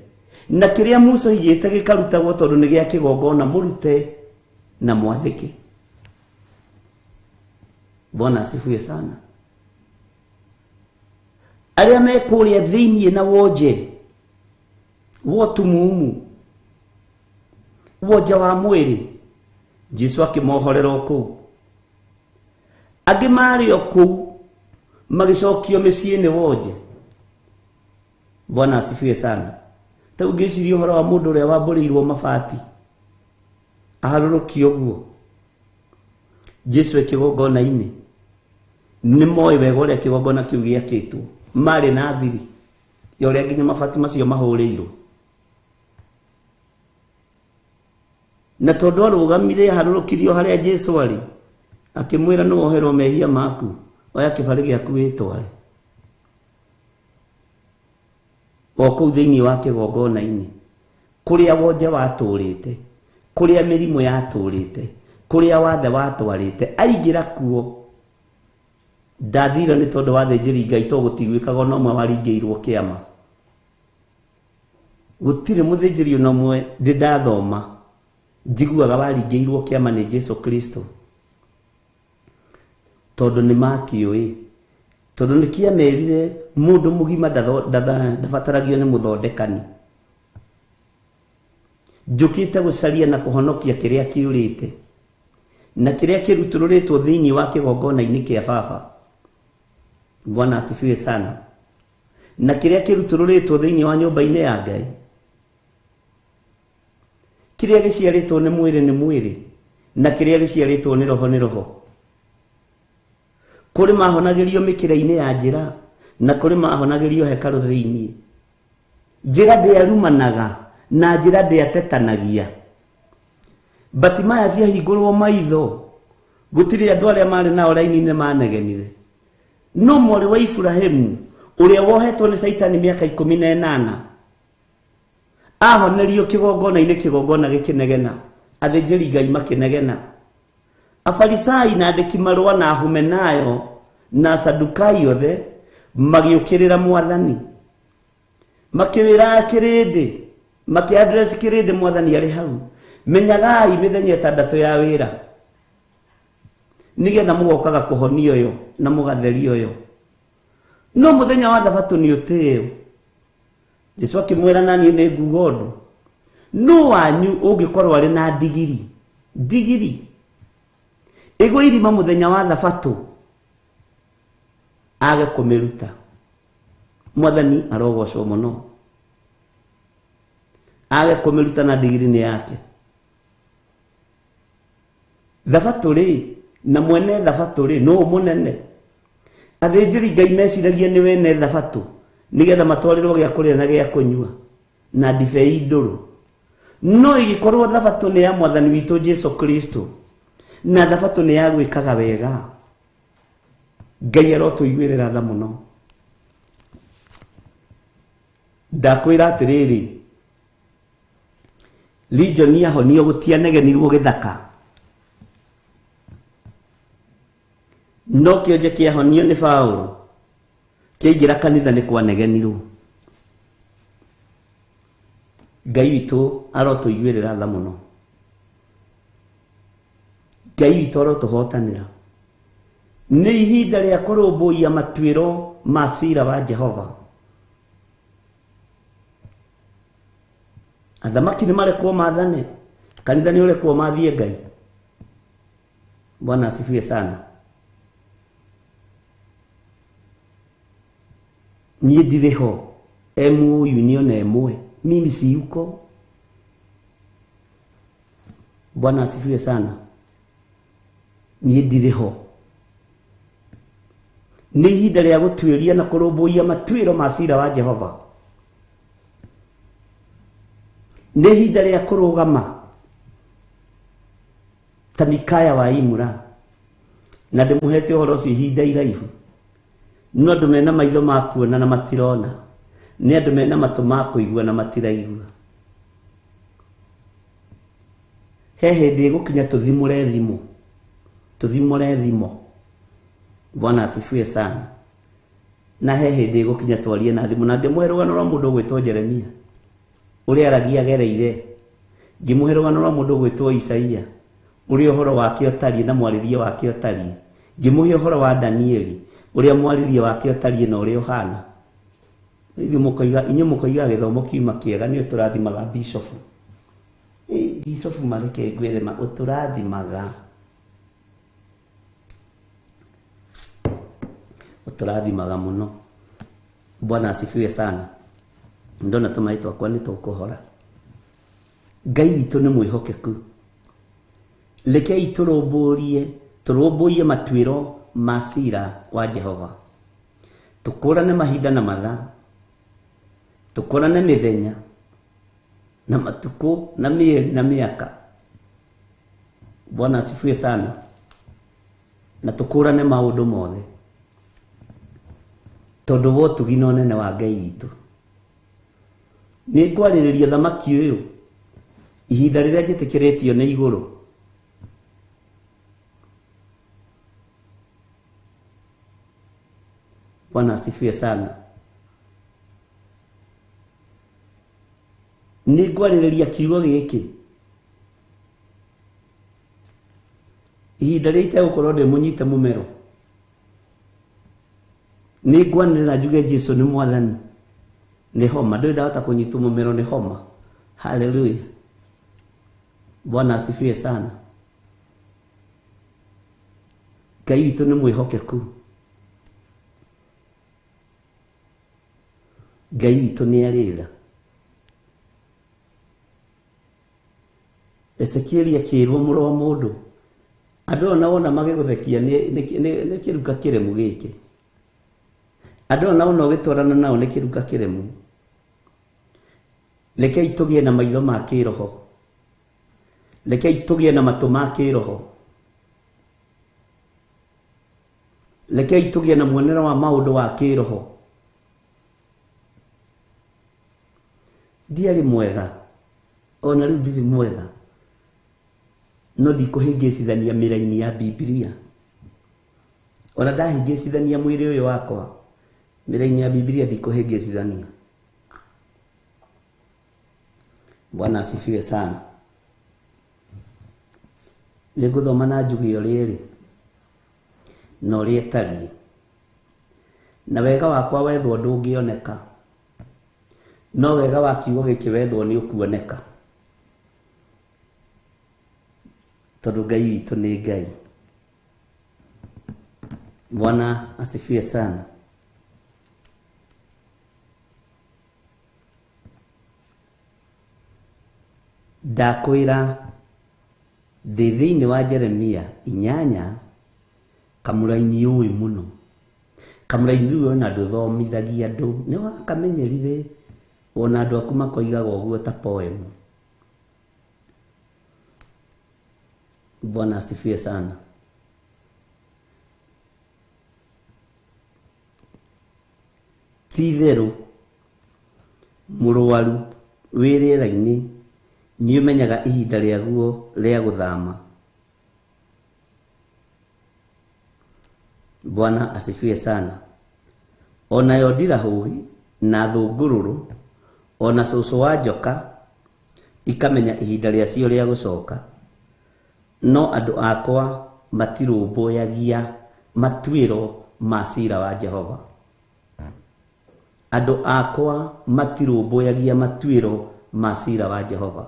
Na kĩrĩa Musa oigĩte gĩkarutagwo tondũ nĩ gĩa kĩgongona mũrute na mwathĩke. Bwana asifiwe sana. Arĩa me kũrĩa thĩinĩ na wonje wotumumu wonja wa mwĩrĩ Jesu akĩmohorera o kũu. Angĩ marĩ o kũu magĩcokio mĩciĩ nĩ wonje. Bwana asifiwe sana. Ta ũngĩciria ũhoro wa mũndũ ũrĩa wambũrĩirwo mabati aharũrũkio ũguo. Jesu kĩgongona-inĩ nĩ moĩ wega ũrĩa kĩgongona kĩu gĩakĩtwo. Marĩ na thiri ya ũrĩa nginya mabati macio mahũrĩirwo. Na tondũ arũgamire aharũrũkirio harĩa Jesu arĩ, akĩmwĩra nĩ woherwo mehia maku, oya kĩbarĩ gĩaku wĩtware. O kũu thĩinĩ wa kĩgongona-inĩ kũrĩa wonje watũrĩte, kũrĩa mĩrimũ yatũrĩte, kũrĩa wathe watwarĩte, aingĩra kuo. Ndathira nĩ tondũ wa athĩnjĩri Ngai to gũtigwĩkaga ona ũmwe waringĩirwo kĩama. Gũtirĩ mũthĩnjĩri ona ũmwe ndĩndathoma njiguaga waringĩirwo kĩama nĩ Jesu Kristo. Tondũ nĩ makĩũĩ. Tondũ nĩ kĩamerire mũndũ mũgima ndabataragio nĩ mũthondekani. Njũkĩte gũcaria na kũhonokia kĩrĩa kĩũrĩte na kĩrĩa kĩrutũrũrĩtwo thĩinĩ wa kĩgongona-inĩ kĩa Baba. Bwana asifiwe sana. Na kĩrĩa kĩrutũrũrĩtwo thĩinĩ wa nyũmba-inĩ ya Ngai, kĩrĩa gĩciarĩtwo nĩ mwĩrĩ na kĩrĩa gĩciarĩtwo nĩ roho. Kũrĩ mahonagĩrio mĩkĩra-inĩ ya njĩra na kũrĩ mahonagĩrio hekarũ thĩinĩ. Njĩra ndĩarumanaga na njĩra ndĩatetanagia. Batimaya ciahingũrwo maitho, gũtirĩ andũ arĩa marĩ nao raini-inĩ manegenire. No mwarĩ wa Iburahĩmu ũrĩa wohetwo nĩ Saitani mĩaka 18 ahonerio kĩgongona-inĩ, kĩgongona gĩkĩnegena, athĩnjĩri Ngai makĩnegena. Afarisai na andĩki marũa na Ahumenayo na Sadukai othe magĩũkĩrĩra Mwathani, makĩwĩra kĩrĩndĩ, makĩadresi kĩrĩndĩ Mwathani arĩ hau, menyagai mĩthenya 6 ya wĩra nĩgetha mũgokaga kũhonia ũyũ na mũgatheria ũyũ. No mũthenya wa Thabatũ nĩ ũtĩĩo. Jesu akĩmwĩra naniĩ nĩ nguga ũndũ, no wanyu ungikorwo ari na digiri ego irima muthenya wa thabatũ age kumiruta mwathani arogocwo muno age kumiruta na digiri ni yake thabatũ ri na mwene thabatũ ri no munene athĩnjĩri Ngai meciragia ni wene thabatũ nigetha matwarirwo gĩa kũrĩa na gĩa kũnyua na ndibei ndũrũ no igikorwo thabatũ ni ya mwathani witũ Jesu Kristo na thabatũ ni ya gwĩkaga wega Ngai arotũiguĩrĩra tha muno ndakwĩra atĩrĩrĩ Legion yahonio gũtianegenirwo gĩthaka no kĩonje kĩahonio nĩ Paulo kĩaingĩra kanitha nĩ kwanegenirwo Ngai witũ arotũiguĩrĩra tha muno Ngai witũ arotũhotanĩra nĩ ihinda rĩa kũrũmbũiya matuĩro ma ciira wa Jehova athamaki nĩ marekwo maathane kanitha nĩ ũrekwo mathiĩ Ngai Bwana asifiwe sana niĩ ndirĩ ho union emwe mimi si yuko Bwana asifiwe sana niĩ ndirĩ ho nĩ ihinda rĩa gũtuĩria na kũrũmbũiya matuĩro ma ciira wa Jehova nĩ ihinda rĩa kũrũgama ta Mikaya wa Imura na ndĩmũhete ũhoro ũcio ihinda iraihu no andũ mena maitho ma kuona na matirona nĩ andũ mena matũ ma kũigua na matiraigua he hĩndĩ ĩgũkinya tũthimũre thimo Bwana asifiwe sana na he hĩndĩ ĩgũkinya twarie na thimo na ngĩmũhe rũgano rwa mũndũ ũgwĩtwo Jeremia ũrĩa aragia agereire ngĩmũhe rũgano rwa mũndũ ũgwĩtwo Isaia ũrĩa ũhoro wake ũtariĩ na mwarĩrie wake ũtariĩ ngĩmũhe ũhoro wa Danieli ũrĩa mwarĩrie wake ũtariĩ na ũrĩa ũhana inyuĩ mũkoiga gĩthomo kiuma kĩega nĩ ũtũrathimaga bishofu bishofu mareke ngwĩre ma ũtũrathimaga muno Bwana asifiwe sana ndona tũmaĩ twakwa nĩ tũkũhora Ngai witũ nĩ mwĩhokeku rekei tũrũmbũiye matuĩro ma ciira wa Jehova tũkũrane mahinda na mathaa tũkũrane mĩthenya na matukũ na mĩeri na mĩaka Bwana asifiwe sana na tũkũrane maũndũ mothe tondũ wa ũtugi na ũnene wa Ngai witũ nĩ ngwarĩrĩria thamaki ũyũ ihinda rĩrĩa njĩtĩkĩrĩtio nĩ igũrũ Bwana asifiwe sana nĩ ngwarĩrĩria kiugo gĩkĩ ihinda rĩrĩa itegũkorwo ndĩmũnyite mũmero nĩ ngwanĩrĩra njuge Jesu nĩ mwathani nĩ homa ndũrĩ ndahota kũnyitwo mũmero nĩ homa haleluya Bwana asifiwe sana Ngai witũ nĩ mwĩhokeku Ngai witũ nĩ arĩ tha Ezekieli akĩrwo mũrũ wa mũndũ andũ ona wona magĩgũthekia nĩ kĩruka kĩremu gĩkĩ andũ ona wona ũgĩtwarana nao nĩ kĩruka kĩremu rekei tũgĩe na maitho ma kĩroho rekei tũgĩe na matũ ma kĩroho rekei tũgĩe na muonere wa maũndũ wa kĩroho ndiarĩ mwega ona rĩu ndirĩ mwega no ndikũhĩngĩcithania mĩraini ya Biblia ona ndahĩngĩcithania mwĩrĩ ũyũ wakwa mĩraini ya Biblia ndikũhĩngĩcithania Bwana asifiwe sana nĩngũthoma na njuge ũrĩa ĩrĩ na ũrĩa ĩtariĩ na wega wakwa wethwo ndũngĩoneka no wega wa kiugo gĩkĩ wethwo nĩ ũkuoneka tondu Ngai witũ nĩ Ngai. Bwana asifiwe sana. Ndakwĩra ndĩ thĩinĩ wa Jeremia 8 kamũraini ũĩ mũno. Kamũraini ũyũ ona ndũthomithagia andũ, nĩ wakamenyerire ona andũ aku makoigaga ũguo ta poem. Bwana asifiwe sana. Ti-itherũ mũrũaru wĩ rĩera-inĩ nĩ ũmenyaga ihinda rĩaguo rĩa gũthama. Bwana asifiwe sana. Onayo ndirahũgi na thũngũrũrũ ona cũcũ wa njoka ikamenya ihinda rĩacio rĩa gũcoka, no andũ akwa matirũmbũyagia matuĩro ma ciira wa Jehova. Andũ akwa matirũmbũyagia matuĩro ma ciira wa Jehova.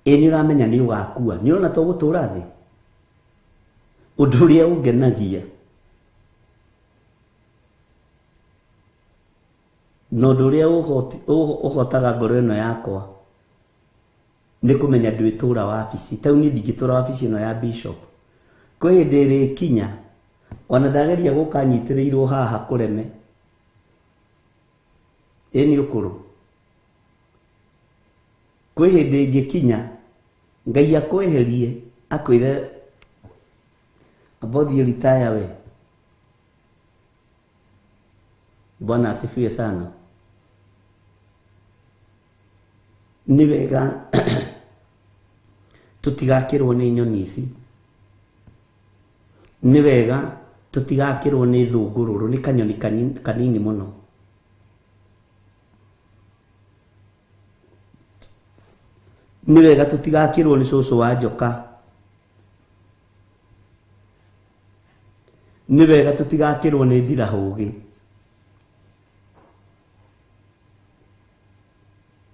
Nĩ ũramenya nĩ ũgakua, nĩ ũrona to gũtũũra thĩ. Ũndũ ũrĩa ũngenagia na ũndũ ũrĩa ũhotaga ngoro ĩno yakwa nĩ kũmenya ndwĩtũũra wabici. Tau niĩ ndingĩtũũra wabici ĩno ya Bishop. Kwĩ hĩndĩ ĩrĩkinya ona ndageria gũka nyitĩrĩirwo haha kũreme. Nĩ ũkũrũ. Kwĩ hĩndĩ ĩngĩkinya Ngai akweherie akwĩre abodhi retire we. Bwana asifiwe sana. Nĩ wega tũtigakĩrwo nĩ nyoni ici. Nĩ wega tũtigakĩrwo nĩ thũngũrũrũ, nĩ kanyoni kanini mũno. Nĩ wega tũtigakĩrwo nĩ cũcũ wa njoka. Nĩ wega tũtigakĩrwo nĩ ndirahũgĩ.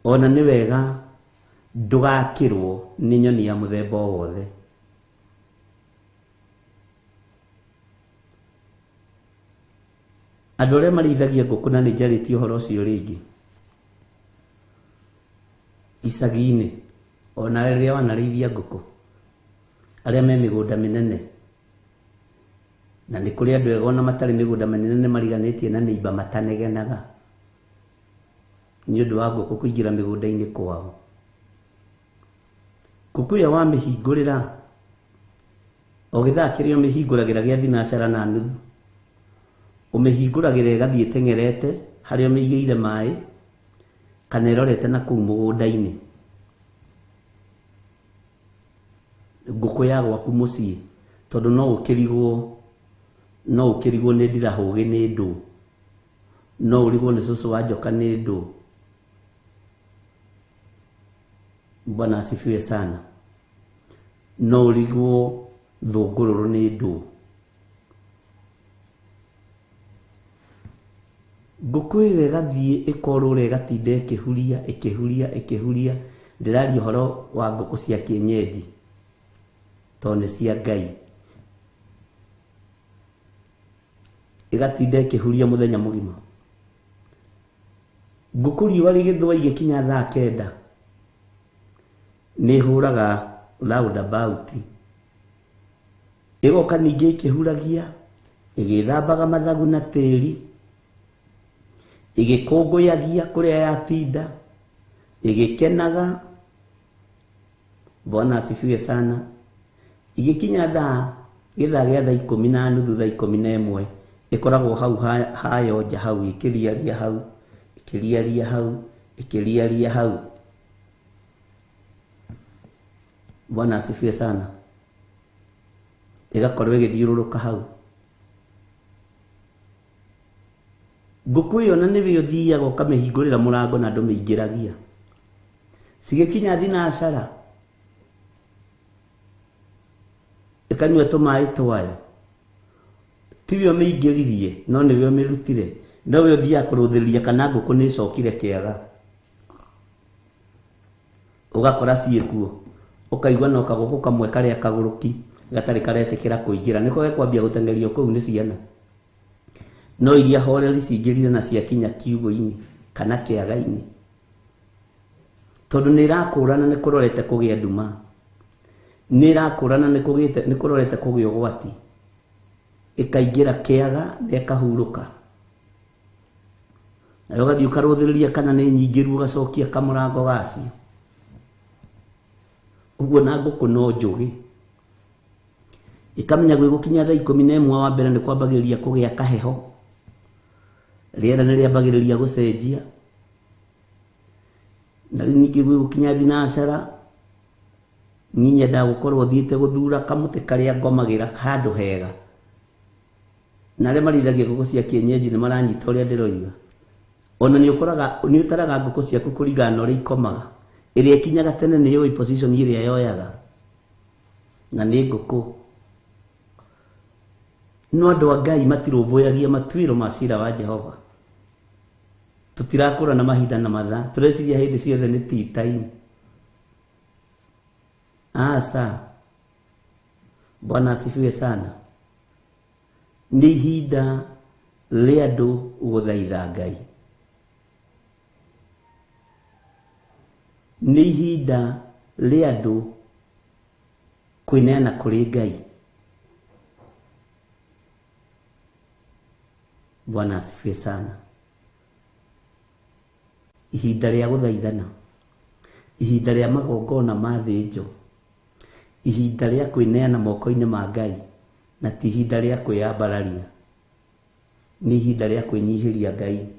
Ona nĩ wega ndũgakĩrwo nĩ nyoni ya mũthemba o wothe. Andũ arĩa marĩithagia ngũkũ na nĩ njarĩtie ũhoro ũcio rĩngĩ icagi-inĩ, ona rĩrĩa wanarĩithia ngũkũ, arĩa me mĩgũnda mĩnene, na nĩ kũrĩ andũ ega ona matarĩ mĩgũnda mĩnene mariganĩtie na nĩimba matanegenaga nĩ ũndũ wa ngũkũ kũingĩra mĩgũnda-inĩ kwao. Ngũkũ ĩyo wamĩhingũrĩra o gĩthaa kĩrĩa ũmĩhingũragĩra gĩa thinacara na nuthu, ũmĩhingũragĩra ĩgathiĩ ĩteng'erete harĩa ũmĩigĩire maĩ kana ĩrorete na kũu mũgũnda-inĩ. Ngũkũ ya gwaku mũciĩ, tondũ no ũkĩrigwo nĩ ndirahũgĩ nĩ ndũ, no ũrigwo nĩ cũcũ wa njoka nĩ ndũ. Bwana asifiwe sana. No ũrigwo thũngũrũrũ nĩ ndũ. Ngũkũ ĩyo ĩgathiĩ ĩkorũra ĩgatinda ĩkĩhuria. Ndĩraria ũhoro wa ngũkũ cia kienyeji tondũ nĩ cia Ngai. Ĩgatinda ĩkĩhuria mũthenya mũgima. Ngũkũ riũa rĩgĩthũa igĩkinya thaa 9 nĩ hũraga roundabout. Ĩgoka ningĩ ĩkĩhuragia, ĩgĩthambaga mathagu na tĩri, ĩgĩkũngũyagia kũrĩa yatinda, ĩgĩkenaga. Bwana asifiwe sana. Igĩkinya gĩthaa gĩa thaa 10:30, thaa 11 ĩkoragwo hau hayonja hau ĩkĩriaria hau. Bwana asifiwe sana. Ĩgakorwo ĩgĩthiũrũrũka hau. Ngũkũ ĩyo na nĩwe ũthiaga ũkamĩhingũrĩra mũrango na andũ mĩingĩragia. Cigĩkinya thinacara ĩkanyua tũmaĩ twayo. Tiwe ũmĩingĩririe, no nĩwe ũmĩrutire. Nowe ũthiaga kũrũthĩrĩria kana ngũkũ nĩ ĩcokire kĩaga. ugakora ciekuo ukaigwa no kagoko kamwe karia kaguruki gatari karetekera kuingira niko gekwambia gutengerio kuu ni ciana no iria horeri cingirire na ciakinya kiugo-ini kana kiaga-ini tondu ni irakurana ni kurorete kugia nduma ni irakurana ni kurorete kugia ugwati ikaingira kiaga na ikahuruka nayo gathi ukaruthiriria kana ni nyingiru ugacokia kamurango gacio uguo na nguku no njugi ikamenya gwe gukinya thaa 11 wa mbere ni kwambagiriria kugia kaheho riera ni riambagiriria gucenjia na ningi gwe gukinya thinacara ninye ndagukorwo thiite guthura kamuti karia ngomagira handu hega na re marithagia nguku cia kienyeji ni maranyita uria ndiroiga ona ni ukoraga ni utaraga nguku ciaku kurigana uri ikomaga iria ikinyaga tene ni yo position iria yoyaga na ni nguku no andu a Ngai matirumbuyagia matuiro ma cira wa Jehova tutirakura na mahinda na mathaa tureciria hindi ciothe ni tea time asa Bwana asifiwe sana ni ihinda ria andu guthaitha Ngai ni ihinda ria andu kwineana kuri Ngai Bwana asifiwe sana ihinda ria guthaithana ihinda ria magongona mathinjo ihinda ria kwineana moko-ini ma Ngai na ti ihinda ria kwiyambararia ni ihinda ria kwinyihiria Ngai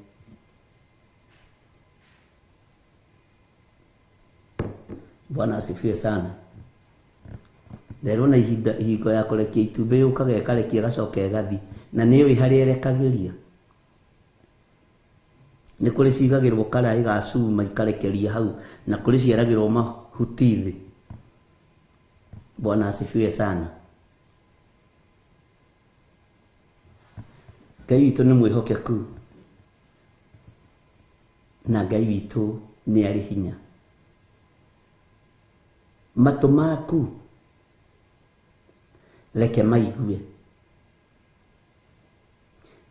Bwana asifiwe sana lero na ihinda hingo ya kurekia itumbi ukagekarekia gacoke gathi na niyo ihari erekagiria ni kuri cigagirwo karai ga cuma ikarekeria hau na kuri ciaragirwo mahutithi Bwana asifiwe sana Ngai witu ni mwihokeku na Ngai witu ni ari hinya matu maku reke maigue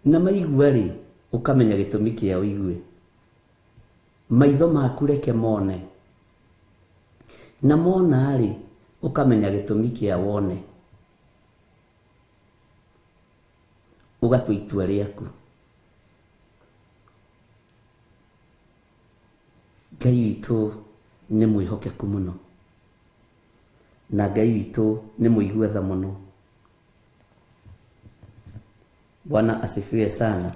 na maigua ri ukamenya gitumi kia uigue maitho maku reke mone na mona ri ukamenya gitumi kia wone ugatua itua riaku Ngai witu ni mwihokeku muno na Ngai witu ni muiguetha muno Bwana asifiwe sana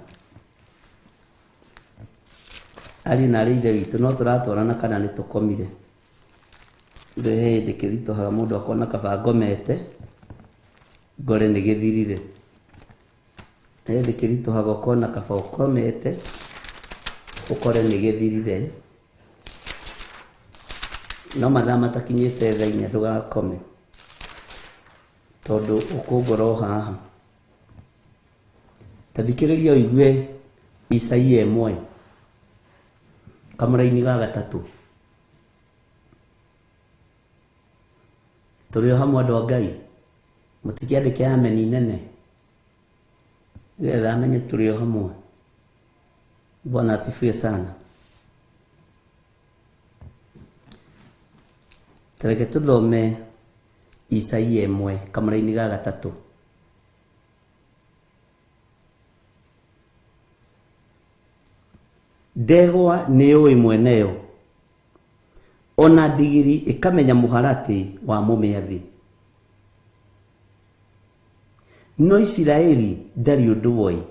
ari na ri witu no turatwarana kana ni tukomire ndehe ndikirito ha mundu akona kaba ngomete ngore ni githirire ndikirito ha gokona kaba ukomete ukore ni githirire no mathaa matakinyite thaa 4 ndugakome tondu ukungoro haha tathikiriria uigue Isaia 1 kamura-ini ga 3 turi hamwe andu a Ngai mutikiandike ameni nene getha amenye turi hamwe Bwana asifiwe sana Tareke tuthome Isaia 1 kamura-ini ga 3 ndegwa ni ui mweneo ona ndigiri ikamenya muharati wa mumiathi no Isiraeli ndari undu woi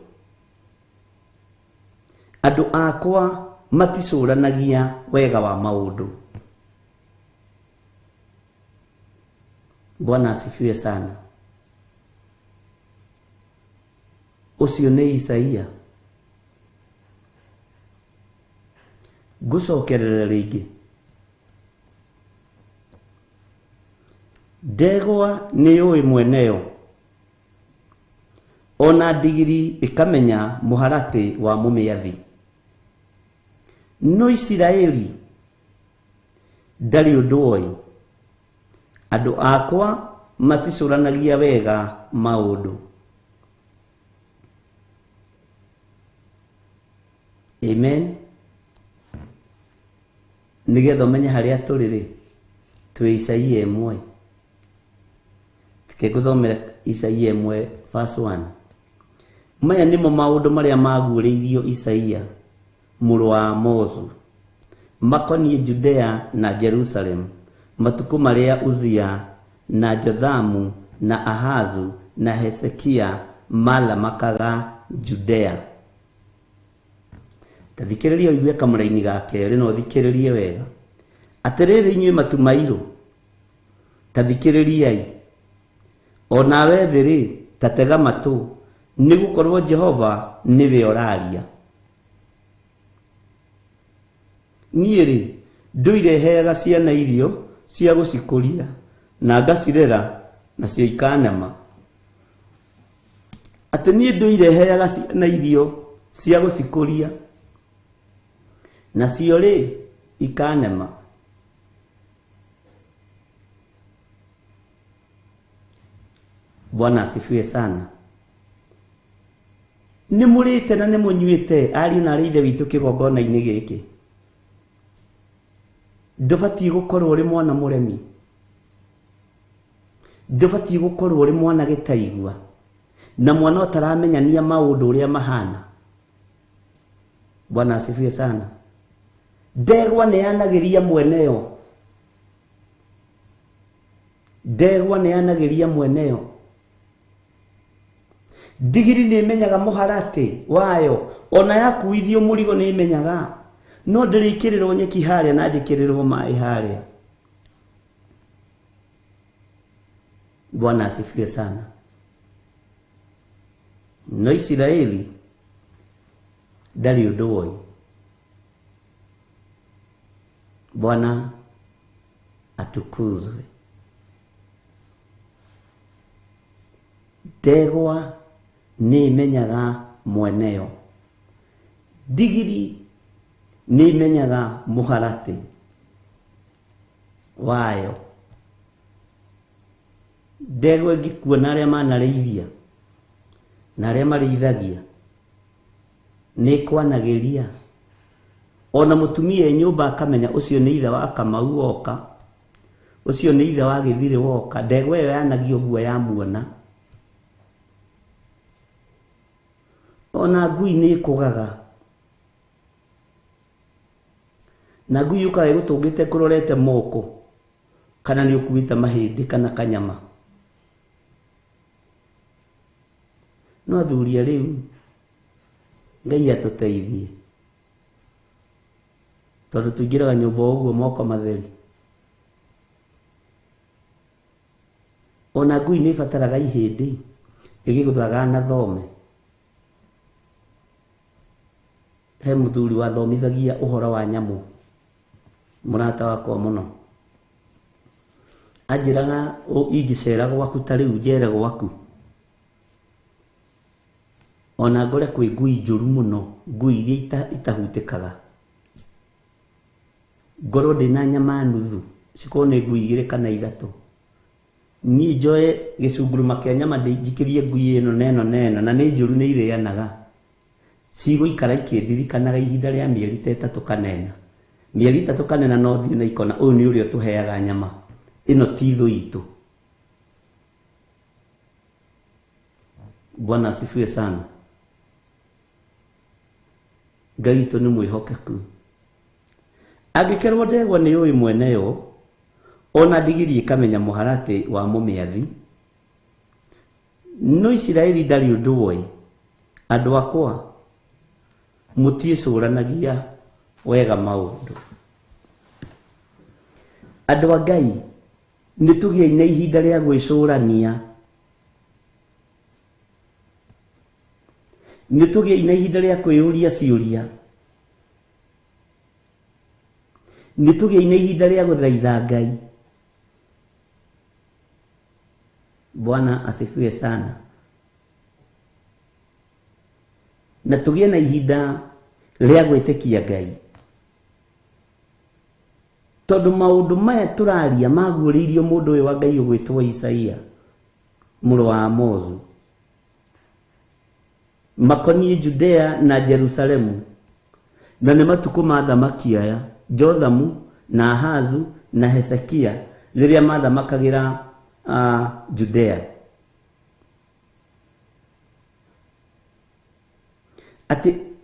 andu akwa maticuranagia wega wa maundu Bwana asifiwe sana ucio ni Isaia gucokerera ringi ndegwa ni ui mweneo ona ndigiri ikamenya muharati wa mumiathi no Isiraeli ndari undu oi andu akwa maticuranagia wega maundu. Amen. Nigetha umenye haria turiri twi Isaia 1. Tikiguthomera Isaia 1 verse 1. Maya nimo maundu maria maguũrĩirio Isaia mũrũ wa Amozu makoniĩ Judea na Jerusalem matuko maria Uzia na Jothamu na Ahazu na Hezekia mathamakaga Judea. Tathikĩrĩria ũigue kamũra-inĩ ga kerĩ na ũthikĩrĩrie wega. Atĩrĩrĩ inyuĩ matu mairũ, tathikĩrĩriai. Onawe thĩ-rĩ, tatega matũ, nĩgũkorwo Jehova nĩwe ũraria. Niĩ-rĩ, ndũireheaga ciana irio cia gũcikũria na ngacirera nacio ikanema. Atĩ niĩ ndũireheaga ciana irio cia gũcikũria nacio rĩ ikanema. Bwana asifiwe sana. Nĩ mũrĩte na nĩ mũnyuĩte ariũ na arĩ ithe witũ kĩgongona-inĩ gĩkĩ. Ndũbatiĩ gũkorwo ũrĩ mwana mũremi. Ndũbatiĩ gũkorwo ũrĩ mwana gĩtaigua na mwana ũtaramenyania maũndũ ũrĩa mahana. Bwana asifiwe sana. Ndegwa nĩ yanagĩria mweneyo. Ndegwa nĩ yanagĩria mweneyo. Ndigiri nĩ imenyaga mũharatĩ wayo, ona yakuithio mũrigo nĩ imenyaga. No ndĩrĩkĩrĩrwo nyeki harĩa na njĩkĩrĩrwo maĩ harĩa. Bwana asifiwe sana. No Israeli ndari undu woi. Bwana atukuzwe. Ndegwa nĩ imenyaga mweneyo. Ndigiri nĩ imenyaga mũharatĩ wayo. Ndegwa ĩngĩkuona arĩa manarĩithia na arĩa marĩithagia nĩ kwanagĩria. Ona mũtumia nyũmba akamenya ũcio nĩ ithe wa Kamau woka, ũcio nĩ ithe wa Gĩthirĩ woka. Ndegwa ĩyo yanagio guo yamuona. Ona ngui nĩ ĩkũgaga. Na ngui ũkaga ĩgũtũngĩte kũrorete moko kana nĩ ũkuĩte mahĩndĩ kana kanyama. No athuria rĩu Ngai atũteithie, tondũ tũingĩraga nyũmba ũguo moko matheri. Ona ngui nĩ ĩbataraga ihĩndĩ ĩgĩgũthaga na thome. He mũthuri wathomithagia ũhoro wa nyamũ, mũrata wakwa mũno, anjĩraga ingĩcera gwaku ta rĩu njere gwaku ona ngore kwĩ ngui njũru mũno, ngui iria itahutĩkaga. Ngorwo ndĩna nyama nuthu, cikorwo nĩ ngui 2 kana 3. Niĩ njoe gĩcunguruma kĩa nyama ndĩnjikĩrie ngui ĩno na nĩ njũru nĩ irĩanaga. Cigũikara ikĩndirikanaga ihinda rĩa mĩeri 3 kana 4. Mĩeri 3 kana 4 no thiĩ na ikona ũyũ nĩ ũrĩa tũheaga nyama. Ĩno ti thũ itũ. Bwana asifiwe sana. Ngai witũ nĩ mwĩhokeku. Angĩkorwo ndegwa nĩ ũĩ mweneyo, ona ndigiri ĩkamenya mũharatĩ wa mũmĩathi. No Isiraeli ndarĩ ũndũ woi. Andũ akwa mũtiĩcũranagia wega maũndũ. Andũ a Ngai nĩ tũgĩai na ihinda rĩa gwĩcũrania. Nĩ tũgĩai na ihinda rĩa kwĩyũria ciũria. Nĩ tũgĩai na ihinda rĩa gũthaitha Ngai. Bwana asifiwe sana. Na tũgĩe na ihinda rĩa gwĩtĩkia Ngai. tondu maundu maya turaria maguririo mundu uyu wa Ngai ugwitwo Isaia muru wa Amozu makonie Judea na Jerusalemu, na nĩ matuko ma thamaki aya Jothamu na Ahazu na Hezekia riria mathamakagira Judea.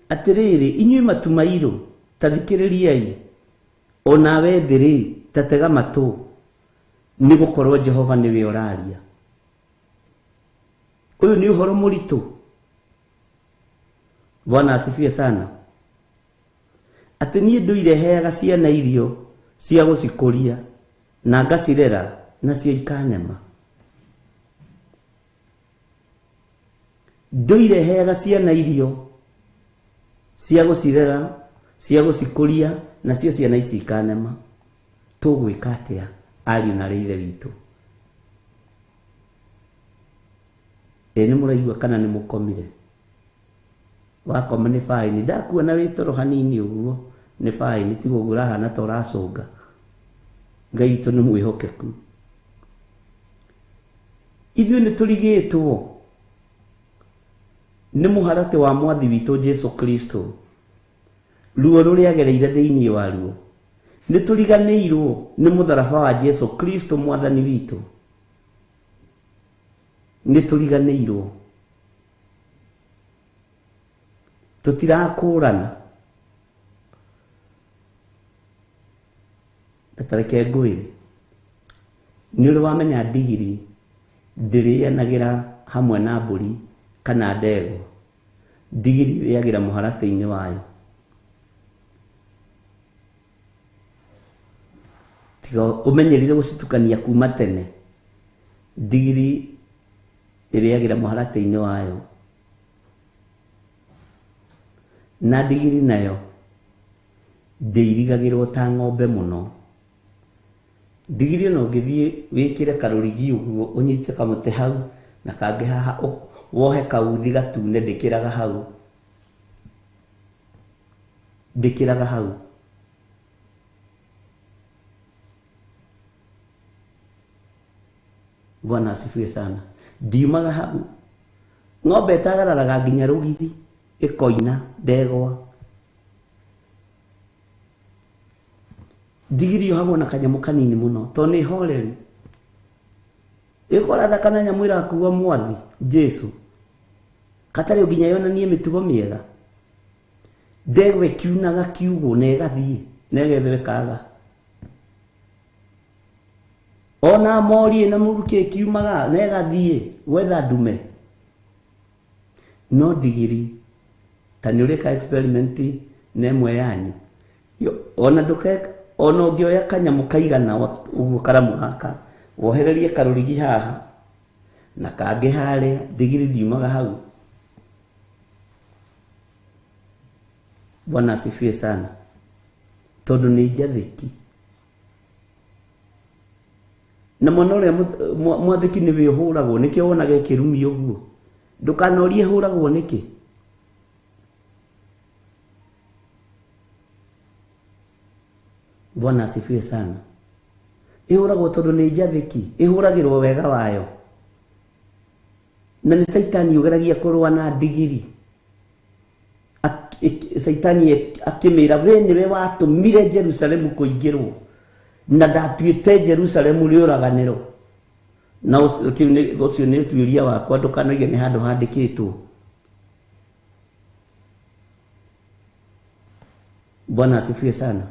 Atiriri inyuĩ matumairu tathikĩrĩriai, onawe thĩrĩ tatega matũ, nĩ gũkorwo Jehova nĩwe ũraria. Ũyũ nĩ ũhoro mũritũ. Bwana asifiwe sana. Atĩ niĩ ndũire heaga ciana irio cia gũcikũria na ngacirera nacio ikanema. Ndũire heaga ciana irio cia gũcirera, cia gũcikũria nacio ciana ici ikanema. Tũgwĩka atĩa ariũ na ithe witũ? Nĩ mũraigua kana nĩ mũkomire? Wakoma nĩ faini, ndakuona wĩ toro hanini ũguo nĩ faini, tiga ũguo ũrahana ta ũracũnga. Ngai witũ nĩ mwĩhokeku. Ithuĩ nĩ tũrigĩtwo nĩ mũharatĩ wa mwathi witũ Jesu Kristo, ruo rũrĩa agereire thĩinĩ waruo. Nĩ tũriganĩirwo nĩ mũtharaba wa Jesu Kristo mwathani witũ. Nĩ tũriganĩirwo, tũtirakũrana. Ndatareke ngwĩre, nĩ ũrĩ wamenya ndigiri ndĩrĩanagĩra hamwe na mbũri kana ndegwa. Ndigiri ĩrĩagĩra mũharatĩ-inĩ wayo. Tiga ũmenyerire gũcitukania kuma tene. Ndigiri ĩrĩagĩra mũharatĩ-inĩ wayo. Na ndigiri nayo ndĩirigagĩrwo ta ng'ombe mũno. Ndigiri ĩno ũngĩthiĩ wĩkĩre karũrigi ũguo, ũnyite kamũtĩ hau na kangĩ haha, wohe kauthi gatune ndĩkĩraga hau. Ndĩkĩraga hau. Bwana asifiwe sana. Ndiumaga hau. Ng'ombe ĩtagararaga nginya rũgiri ĩkoina ndegwa. Ndigiri yohagwo na kanyamũ kanini mũno tondũ nĩ horeri. Ĩkora thakana nyamũ ĩrakuua mwathi Jesu, katarĩ nginya yonanie mĩtugo mĩega. Ndegwa ĩkiunaga kiugũ na ĩgathiĩ na ĩgethekaga. Ona mori na mũrukĩ ĩkiumaga na ĩgathiĩ gwetha ndume. No ndigiri ta nĩ ũrĩka experiment na ĩmwe yanyu. Ona ona ũngĩoya kanyamũ kaigana ũguo karamu gaka, wohererie karũrigi haha na kangĩ harĩa, ndigiri ndiumaga hau. Bwana asifiwe sana. Tondũ nĩ njathĩki. Na mwana ũrĩa mwathĩki nĩwe ũhũragwo, nĩkĩo wonaga ĩkĩrumi ũguo. Ndũkanorie hũragwo nĩkĩ? Bwana asifiwe sana. Ĩhũragwo tondũ nĩ njathĩki, ĩhũragĩrwo wega wayo. Na nĩ Saitani ũgeragia kũrũa na ndigiri. Saitani akĩmĩra, we nĩwe watũmire Jerusalemu kũingĩrwo na ndatuĩte Jerusalemu rĩũraganĩro. Na ũcio nĩ ũtuĩria wakwa, ndũkanoige nĩ handũ handĩkĩtwo. Bwana asifiwe sana.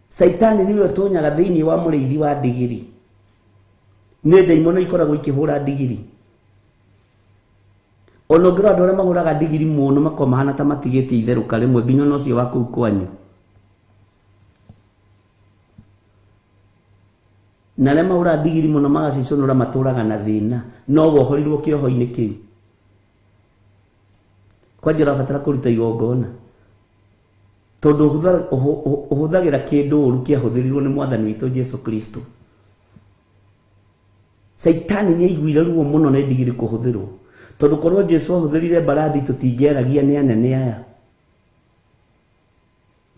Saitani niwe ũtonyaga thĩinĩ wa mũrĩithi wa ndigiri. Nĩ ndaimono ikoragwo ikĩhũra ndigiri. Ona ũngĩrora andũ arĩa mahũraga ndigiri mũno makoragwo mahana ta matigĩtie itherũka rĩmwe, nginya ona ũcio wa kũu kwanyu. Na arĩa mahũraga ndigiri mũno magaciconora matũraga na thĩna, no wohorirwo kĩoho-inĩ kĩu. Kwanja ũrabatara kũruta igongona tondũ ũhũthagĩra kĩndũ ũru kĩahũthĩrirwo nĩ mwathani witũ Jesu Kristo. Saitani nĩ aiguire ruo mũno nĩ ndigiri kũhũthĩrwo, tondũ korwo Jesu ahũthĩrire mbarathi tũtingĩeragia nĩ anene aya.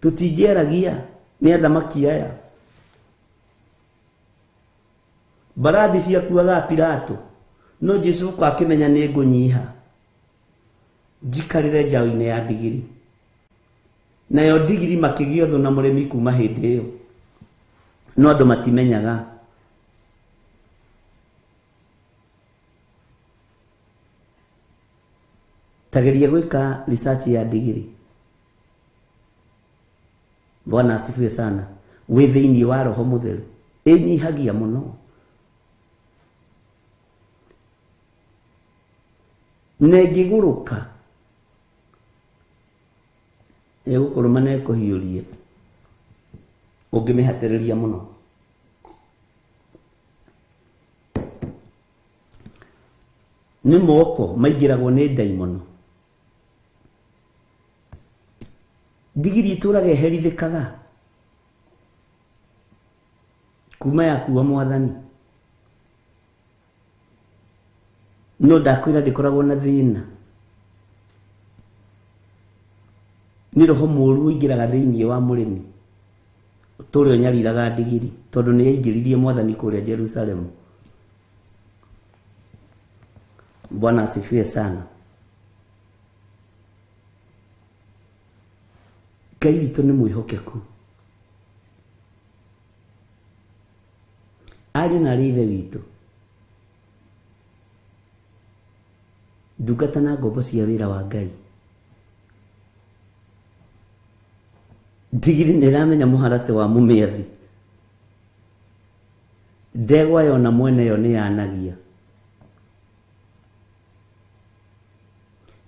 Tũtingĩeragia nĩ athamaki aya. Mbarathi ciakuaga Pilato, no Jesu kwa akĩmenya nĩ ngũnyiha njikarĩre njaũ-inĩ ya ndigiri. Nayo ndigiri makĩgĩa ũthũ na mũrĩmi kuma hĩndĩ ĩyo, no andũ matimenyaga. Tageria gwĩka research ya ndigiri. Bwana asifiwe sana. Wĩ thĩinĩ wa Roho Mũtheru ĩnyihagia mũno. Na ĩngĩgũrũka ĩgũkũrũma na ĩkũhiũrie ũngĩmĩhatĩrĩria mũno. Nĩ moko maingĩragwo nĩ ndaimono. Ndigiri itũraga eherithĩkaga kuma yakuwa Mwathani, no ndakwĩra ndĩkoragwo na thĩna. Nĩ roho mũũru ũingĩraga thĩinĩ wa mũrĩmi ũtũrĩa ũnyariraga ndigiri, tondũ nĩ yaingĩririe Mwathani kũrĩa Jerusalemu. Bwana asifiwe sana. Ngai witũ nĩ mwĩhokeku. Ariũ na aarĩ a Ithe witũ, ndungata na ngombo cia wĩra wa Ngai, ndigiri nĩ ĩramenya mũharatĩ wa mũmĩathi. Ndegwa yona mwene yo nĩ yanagia,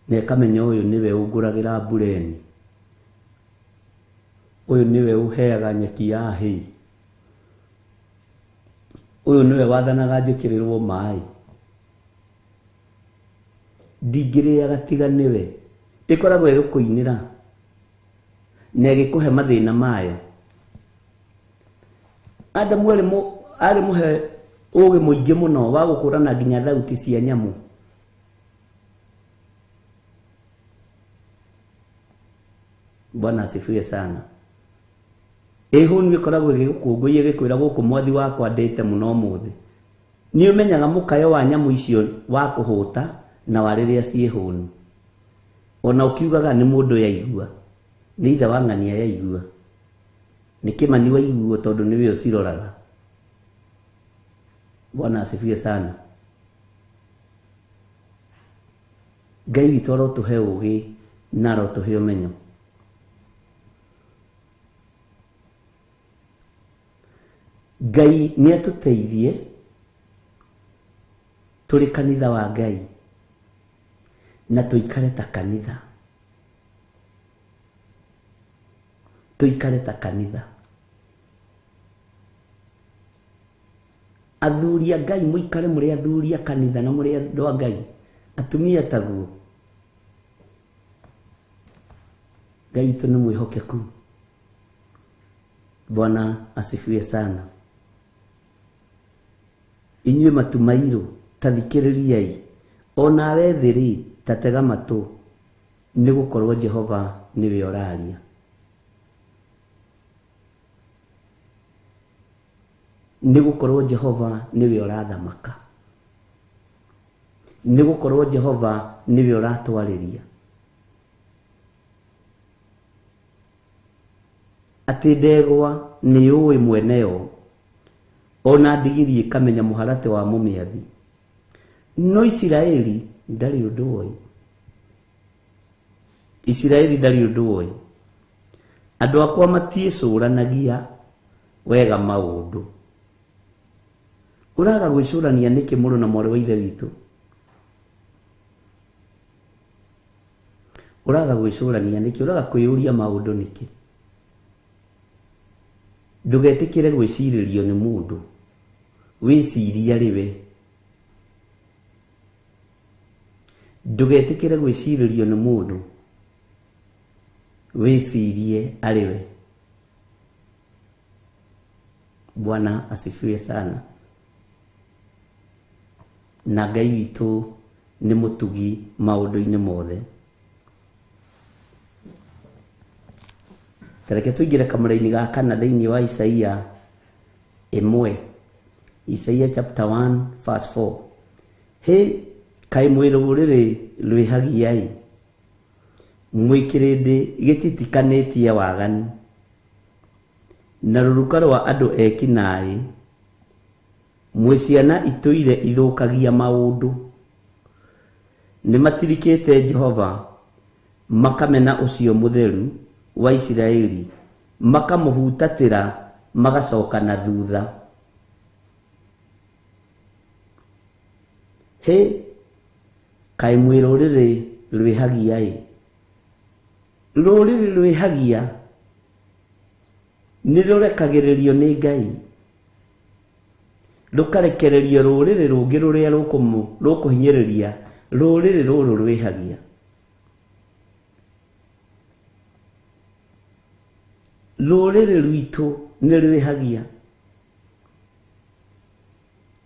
na ĩkamenya ũyũ nĩwe ũngũragĩra mbureni, ũyũ nĩwe ũheaga nyeki ya hay, ũyũ nĩwe wathanaga njĩkĩrĩrwo maĩ, ndingĩrĩaga tiga nĩwe. Ĩkoragwo ĩgũkũinĩra na ĩgĩkũhe mathĩna mayo. Adamu arĩ mũhe ũũgĩ mũingĩ mũno wa gũkũrana nginya thauti cia nyamũ. Bwana asifiwe sana. Ihũnũ ĩkoragwo ĩgĩgũkũngũiya ĩgĩkwĩra gũkũ mwathi wakwa ndĩte mũno ũmũthĩ. Nĩ ũmenyaga mũkayo wa nyamũ icio wa kũhũta na wa rĩrĩa ciĩ hũnu. Ona ũkiugaga nĩ mũndũ yaigua, nĩ ithe wa ng'ania yaigua, nĩ kĩmani waiguo tondũ nĩwe ũciroraga. Bwana asifiwe sana. Ngai witũ arotũhe ũũgĩ na arotũhe ũmenyo. Ngai nĩ atũteithie tũrĩ kanitha wa Ngai na tũikare ta kanitha. Tũikare ta kanitha. Athuri a Ngai mũikare mũrĩ athuri a kanitha na mũrĩ andũ a Ngai. Atumia taguo. Ngai witũ nĩ mwĩhokeku. Bwana asifiwe sana. Inyuĩ matu mairũ ta thikĩrĩriai, onawe thĩ-rĩ ta tega matũ, nĩ gũkorwo Jehova nĩwe ũraria. Nĩ gũkorwo Jehova nĩwe ũrathamaka. Nĩ gũkorwo Jehova nĩwe ũratwarĩria. Atĩ ndegwa nĩ ũĩ mwene yo, ona ndigiri ĩkamenya mũharatĩ wa mũmĩathi. No Isiraeli ndarĩ ũndũ woĩ. Isiraeli ndarĩ ũndũ woĩ. Andũ akwa matiĩcũranagia wega maũndũ. Ũraga gwĩcũrania nĩkĩ mũrũ na mwarĩ wa ithe witũ? Ũraga gwĩcũrania nĩkĩ? Ũraga kwĩyũria maũndũ nĩkĩ? Ndũgetĩkĩre gwĩcirĩrio nĩ mũndũ, wĩcirie arĩ we. Ndũgetĩkĩre gwĩcirĩrio nĩ mũndũ, wĩcirie arĩ we. Bwana asifiwe sana. Na Ngai witũ nĩ mũtugi maũndũ-inĩ mothe. Tareke tuigire kamũra-inĩ ga kana thĩinĩ wa Isaia 1, Isaia chapter 1 verse 4. He kai mwĩrĩ rũrĩrĩ rwĩhagiai, mwĩkĩrĩndĩ gĩtitikanĩtie waganu, na rũruka rwa andũ ekinaĩ, mwĩciana itũire ithũkagia maũndũ. Nĩmatirikĩte Jehova, makamena ũcio mũtheru wa Isiraeli, makamũhutatĩra magacoka na thutha. He kai mwĩ rũrĩrĩ rwĩhagiai, rũrĩrĩ rwĩhagia nĩ rũrekagĩrĩrio nĩ Ngai, rũkarekererio rũrĩrĩ rũngĩ rũrĩa rũkũhinyĩrĩria rũrĩrĩ rũrũ rwĩhagia. Rũrĩrĩ rwitũ nĩ rwĩhagia.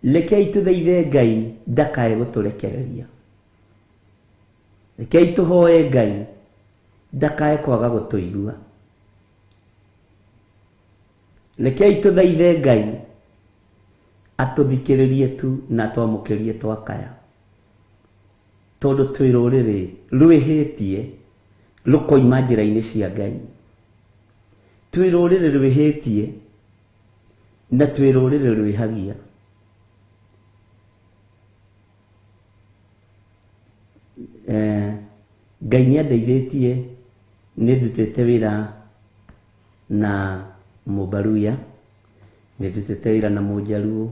Rekei tũthaithe Ngai ndakae gũtũrekereria. Rekei tũhoe Ngai ndakae kwaga gũtũigua. Rekei tũthaithe Ngai atũthikĩrĩrie tu na twamũkĩrie twakaya, tondũ twĩ rũrĩrĩ rwĩhĩtie rũkoima njĩra-inĩ cia Ngai. Twĩ rũrĩrĩ rwĩhĩtie na twĩ rũrĩrĩ rwĩhagia. Ngai nĩandeithĩtie, nĩndutĩte wĩra na Mũbaruya, nĩndutĩte wĩra na Mũjaluo,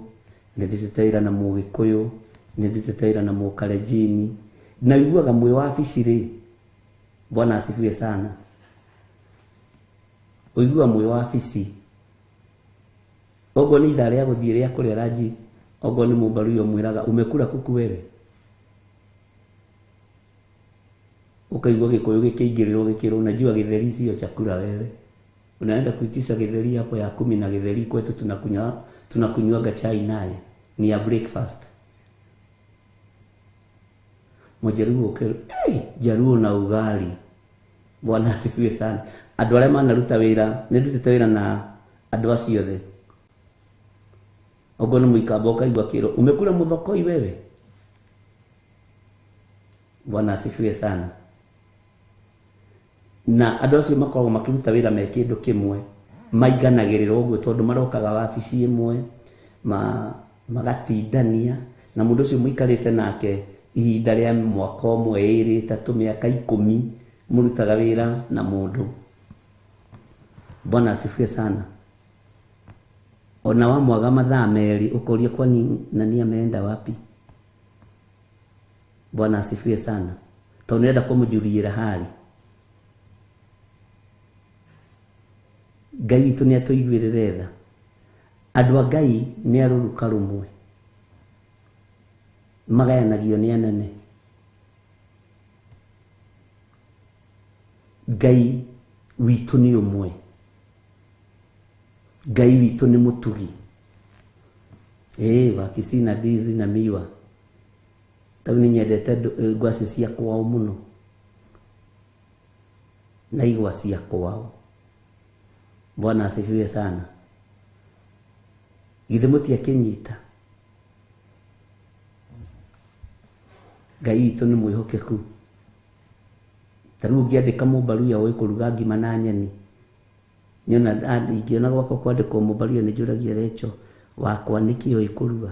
nĩndutĩte wĩra na Mũgĩkũyũ, nĩndutĩte wĩra na Mũkalenjini, na wiguaga mwĩ wabici rĩ, Bwana asifiwe sana. Uigua mwĩ wabici, ogo nĩ ithaa rĩa gũthiĩ rĩa kũrĩa ranji, ogo nĩ Mũbaruya mwĩraga umekula kuku wewe, ukaigua Gĩkũyũ gĩkĩingĩrĩrwo gĩkĩrwo unajua githeri sio chakula wewe. Unaenda kuitisha githeri hapo ya 10 na githeri kwetu tunakunywa chai naye ni ya breakfast. Mũjaluo ke Jaluo na ugali. Bwana asifiwe sana. Andũ arĩa manaruta wĩra, nĩndutĩte wĩra na andũ acio othe. Ogo nĩ mũikamba ũkaigua kĩrwo umekula mũthokoi wewe. Bwana asifiwe sana. Na andũ acio makoragwo makĩruta wĩra me kĩndũ kĩmwe, maiganagĩrĩra ũguo tondũ marokaga wabici ĩmwe, magatindania, na mũndũ ũcio mũikarĩte nake ihinda rĩa mwaka ũmwe, 2, 3, mĩaka 10 mũrutaga wĩra na mũndũ. Bwana asifiwe sana. Ona wamwaga mathaa merĩ ũkoria kwani nani ameenda wapi? Bwana asifiwe sana. Tondũ nĩenda kũmũjuliĩra hali. Ngai witũ nĩatũiguĩrĩre tha. Andũ a Ngai nĩ a rũruka rũmwe, magayanagio nĩ anene. Ngai witũ nĩ ũmwe. Ngai witũ nĩ mũtugi. Wakici na ndizi na miwa. Tau nĩ nyendete ngwacĩ cia kwao mũno, na igwa cia kwao. Bwana asifiwe sana. Githĩ mũtiakĩnyita? Ngai witũ nĩ mwĩhokeku. Tarĩu ũngĩandĩka Mũbaruya ũĩ kũruga ngima na nyeni, ingĩona gwakwa kwandĩkwo Mũbaruya nĩnjũragia Recho wakwa nĩkĩ ũĩ kũruga?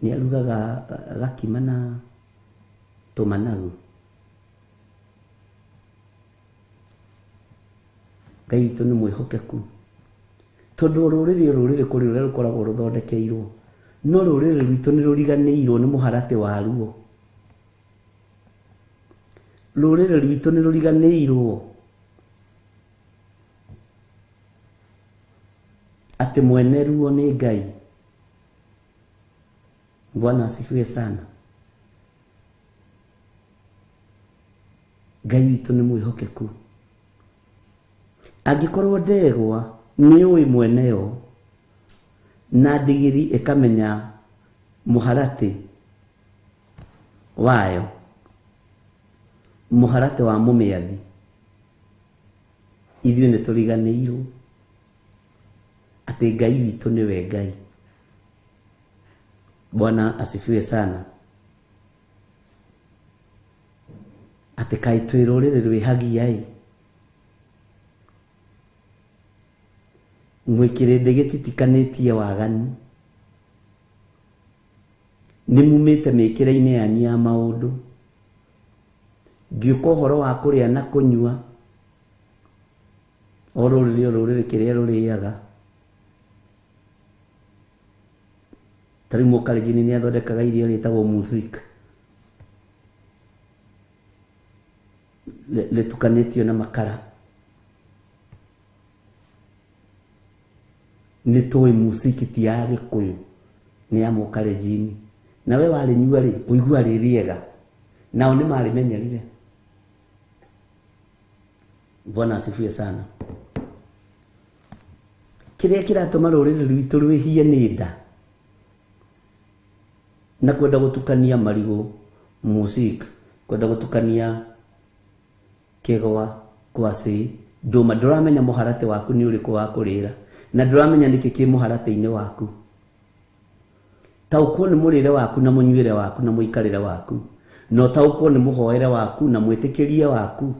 Nĩarugaga gakima na tũmanagu. Ngai witũ nĩ mwĩhokeku, tondũ rũrĩrĩ kũrĩ rũrĩa rũkoragwo rũthondekeirwo, no rũrĩrĩ rwitũ nĩ rũriganĩirwo nĩ mũharatĩ wa ruo. Rũrĩrĩ rwitũ nĩ rũriganĩirwo atĩ mwene ruo nĩ Ngai. Bwana asifiwe sana. Ngai witũ nĩ mwĩhokeku. Angĩkorwo ndegwa nĩũĩ mweneo na ndigiri ĩkamenya mũharatĩ wayo, mũharatĩ wa mũmĩathi, ithuĩ nĩ tũriganĩirwo atĩ Ngai witũ nĩwe Ngai. Bwana asifiwe sana. Atĩ kaĩ twĩ rũrĩrĩ rwĩhagia mwĩkĩrĩndĩ gĩtitikanĩtie waganu, nĩ mumĩte mĩkĩre-inĩ yanyu ya maũndũ, ngiũka ũhoro wa kũrĩa na kũnyua, o rũrĩrĩ kĩrĩa rũrĩaga. Tarĩu Mũkalenjin nĩ athondekaga irio rĩtagwo music, rĩtukanĩtio na makara. Nĩ tũĩ music ti ya Gĩkũyũ, nĩ ya Mũkalenjin. Na we warĩnyua rĩ, ũigua rĩ rĩega, nao nĩ marĩmenyerire. Bwana asifiwe sana. Kĩrĩa kĩratũma rũrĩrĩ rwitũ rwĩhie nĩ nda, na kwenda gũtukania marigũ, music, kwenda gũtukania kĩgwa, ngwacĩ, ndũma. Ndũramenya mũharatĩ waku nĩ ũrĩkũ wa kũrĩra, na ndũramenya nĩkĩ kĩ mũharatĩ-inĩ waku. Taũkwo nĩ mũrĩre waku na mũnyuĩre waku na mũikarĩre waku, no taũkwo nĩ mũhoere waku na mwĩtĩkĩrie waku,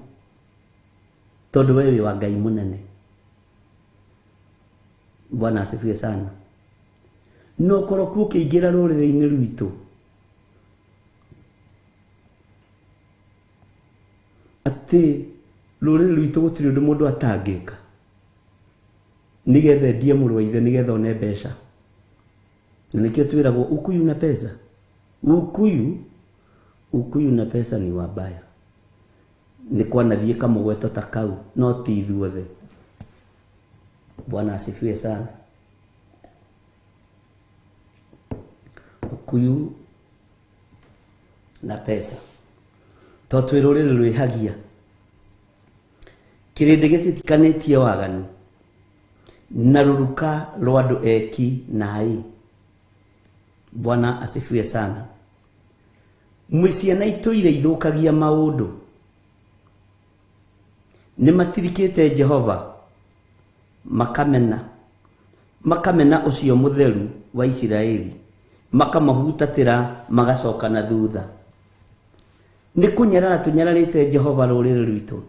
tondũ wewe wĩ wa Ngai mũnene. Bwana asifiwe sana. No koroku ũkĩingĩra rũrĩrĩ-inĩ rwitũ, atĩ rũrĩrĩ rwitũ gũtirĩ ũndũ mũndũ atangĩka nĩgetha endie mũrũ wa ithe, nĩgetha one mbeca. Na nĩkĩo twĩragwo Ukuyu na pesa. Ukuyu na pesa ni wabaya. Nĩ kwanathiĩ kamũgweto ta kau, no ti ithuothe. Bwana asifiwe sana. Ukuyu na pesa. To twĩ rũrĩrĩ rwĩhagia, kĩrĩndĩ gĩtitikanĩtie waganu, na rũruka rwa andũ eki naĩ. Bwana asifiwe sana. Ciana itũ iria ithũkagia maũndũ nĩ matirikĩte Jehova, makamena ũcio mũtheru wa Isiraeli, makamahutatĩra magacoka na thutha. Nĩ kũnyarara tũnyararĩte Jehova rũrĩrĩ rwitũ,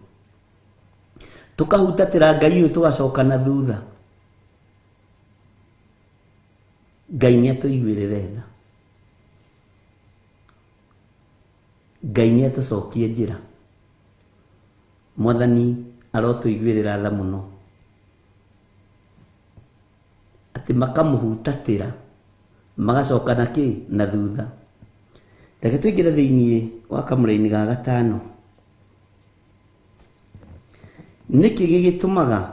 tũkahutatĩra Ngai ũyũ tũgacoka na thutha. Ngai nĩ atũiguĩrĩre tha, Ngai nĩ atũcokie njĩra. Mwathani arotũiguĩrĩra tha mũno, atĩ makamũhutatĩra magacoka na kĩ? Na thutha. Reke tũingĩre thĩinĩ wa Kamũra-inĩ ga 5. Nĩkĩ gĩgĩtũmaga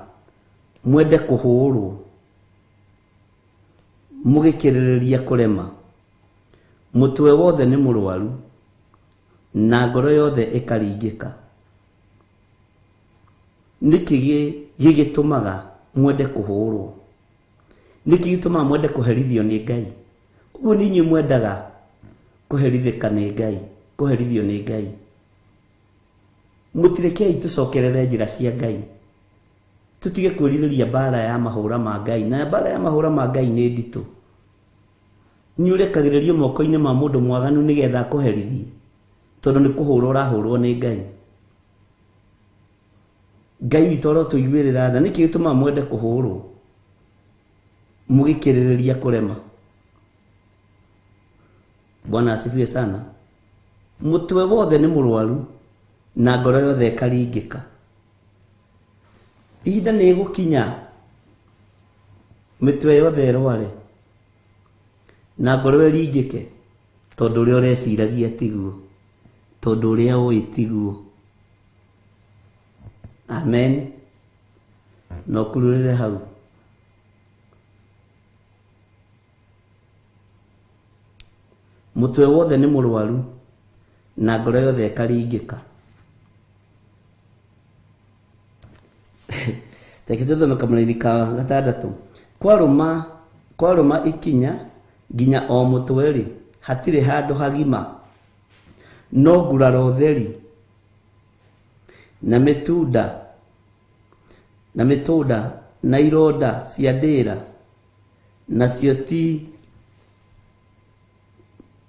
mwende kũhũrwo, mũgĩkĩrĩrĩria kũrema? Mũtwe wothe nĩ mũrwaru na ngoro yothe ĩkaringĩka. Nĩkĩ gĩgĩtũmaga mwende kũhũrwo? Nĩkĩ gĩtũmaga mwende kũherithio nĩ Ngai? Ũguo nĩ inyuĩ mwendaga kũherithĩka nĩ Ngai, kũherithio nĩ Ngai. Mũtirekei tũcokerere njĩra cia Ngai, tũtige kwĩrirĩria mbara ya mahũra ma Ngai. Na mbara ya mahũra ma Ngai nĩ nditũ. Nĩ ũrekagĩrĩrio moko-inĩ ma mũndũ mwaganu nĩgetha akũherithie, tondũ nĩ kũhũrwo ũrahũrwo nĩ Ngai. Ngai witũ arotũiguĩrĩra tha. Nĩkĩ gĩtũmaga mwende kũhũrwo, mũgĩkĩrĩrĩria kũrema? Bwana asifiwe sana. Mũtwe wothe nĩ mũrwaru na ngoro yothe ĩkaringĩka. Ihinda nĩ gũkinya mĩtwe yothe ĩrware na ngoro ĩringĩke, tondũ ũrĩa ũreciragia tiguo, tondũ ũrĩa ũĩ tiguo. Amen. No kururire hau. Mũtwe wothe nĩ mũrwaru na ngoro yothe ĩkaringĩka. Reke tũthome Kamũra-inĩ ka 6. Kwarũma ikinya nginya o mũtwe rĩ, hatirĩ handũ hagima, no nguraro theri na mĩtunda na mĩtũnda na ironda cia ndĩra nacio ti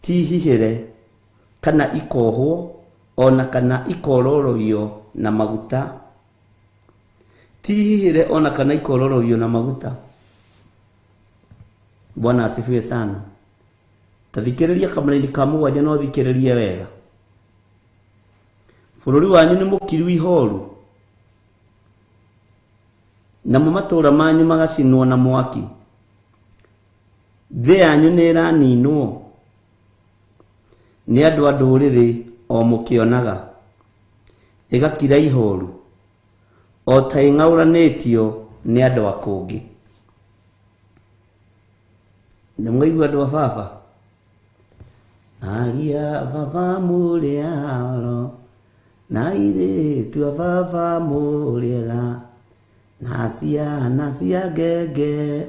hihĩre kana ikohwo ona kana ikorororio na maguta. Ti hihĩre ona kana ikorororio na maguta. Bwana asifiwe sana. Tathikĩrĩria kamũraini ka mũgwanja no thikĩrĩrie wega. Bũrũri wanyu nĩ mũkiru ihoru, namo matũũra manyu magacinwo na mwaki. Thĩ yanyu nĩ ĩraninwo nĩ andũ a ndũrĩrĩ o mũkĩonaga, ĩgakira ihoru o ta ĩng'aũranĩtio nĩ andũ akũngĩ. Nĩ mwaigua andũ a baba? Aria baba mũrĩaro na airĩtu a baba mũrĩega na ciana cia ngenge,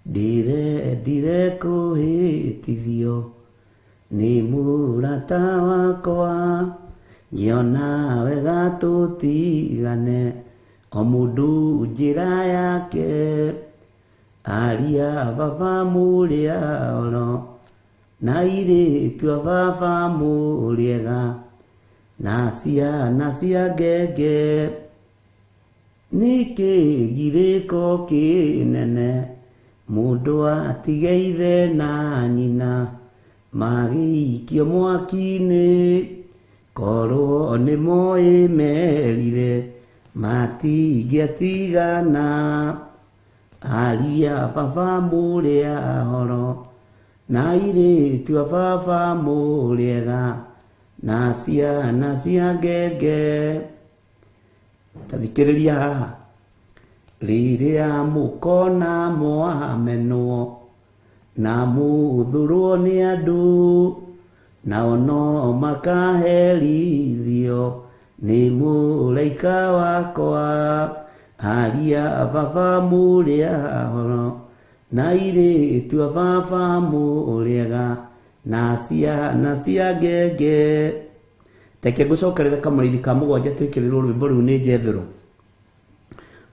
ndire kũhĩtithio nĩ mũrata wakwa, ngĩona wega tũtigane o mũndũ njĩra yake. Aria baba mũrĩaro na airĩtu a baba mũrĩega na ciana cia ngenge, nĩ kĩgirĩko kĩnene mũndũ atige ithe na nyina magĩikio mwaki-inĩ, korwo nĩ moĩ merire matingĩatigana. Aria baba mũrĩaro na airĩtu a baba mũrĩega na ciana cia ngenge. Tathikĩrĩria haha. Rĩrĩa mũkona mwamenwo na mũthũrwo nĩ andũ, nao no makaherithio nĩ mũraika wakwa. Aria baba mũrĩaro na airĩtu a baba mũrĩega na ciana cia ngenge. Teke ngũcokerera kamũraini ka mũgwanja twĩkĩrĩrwo rwĩmbo rũu nĩ Jethero.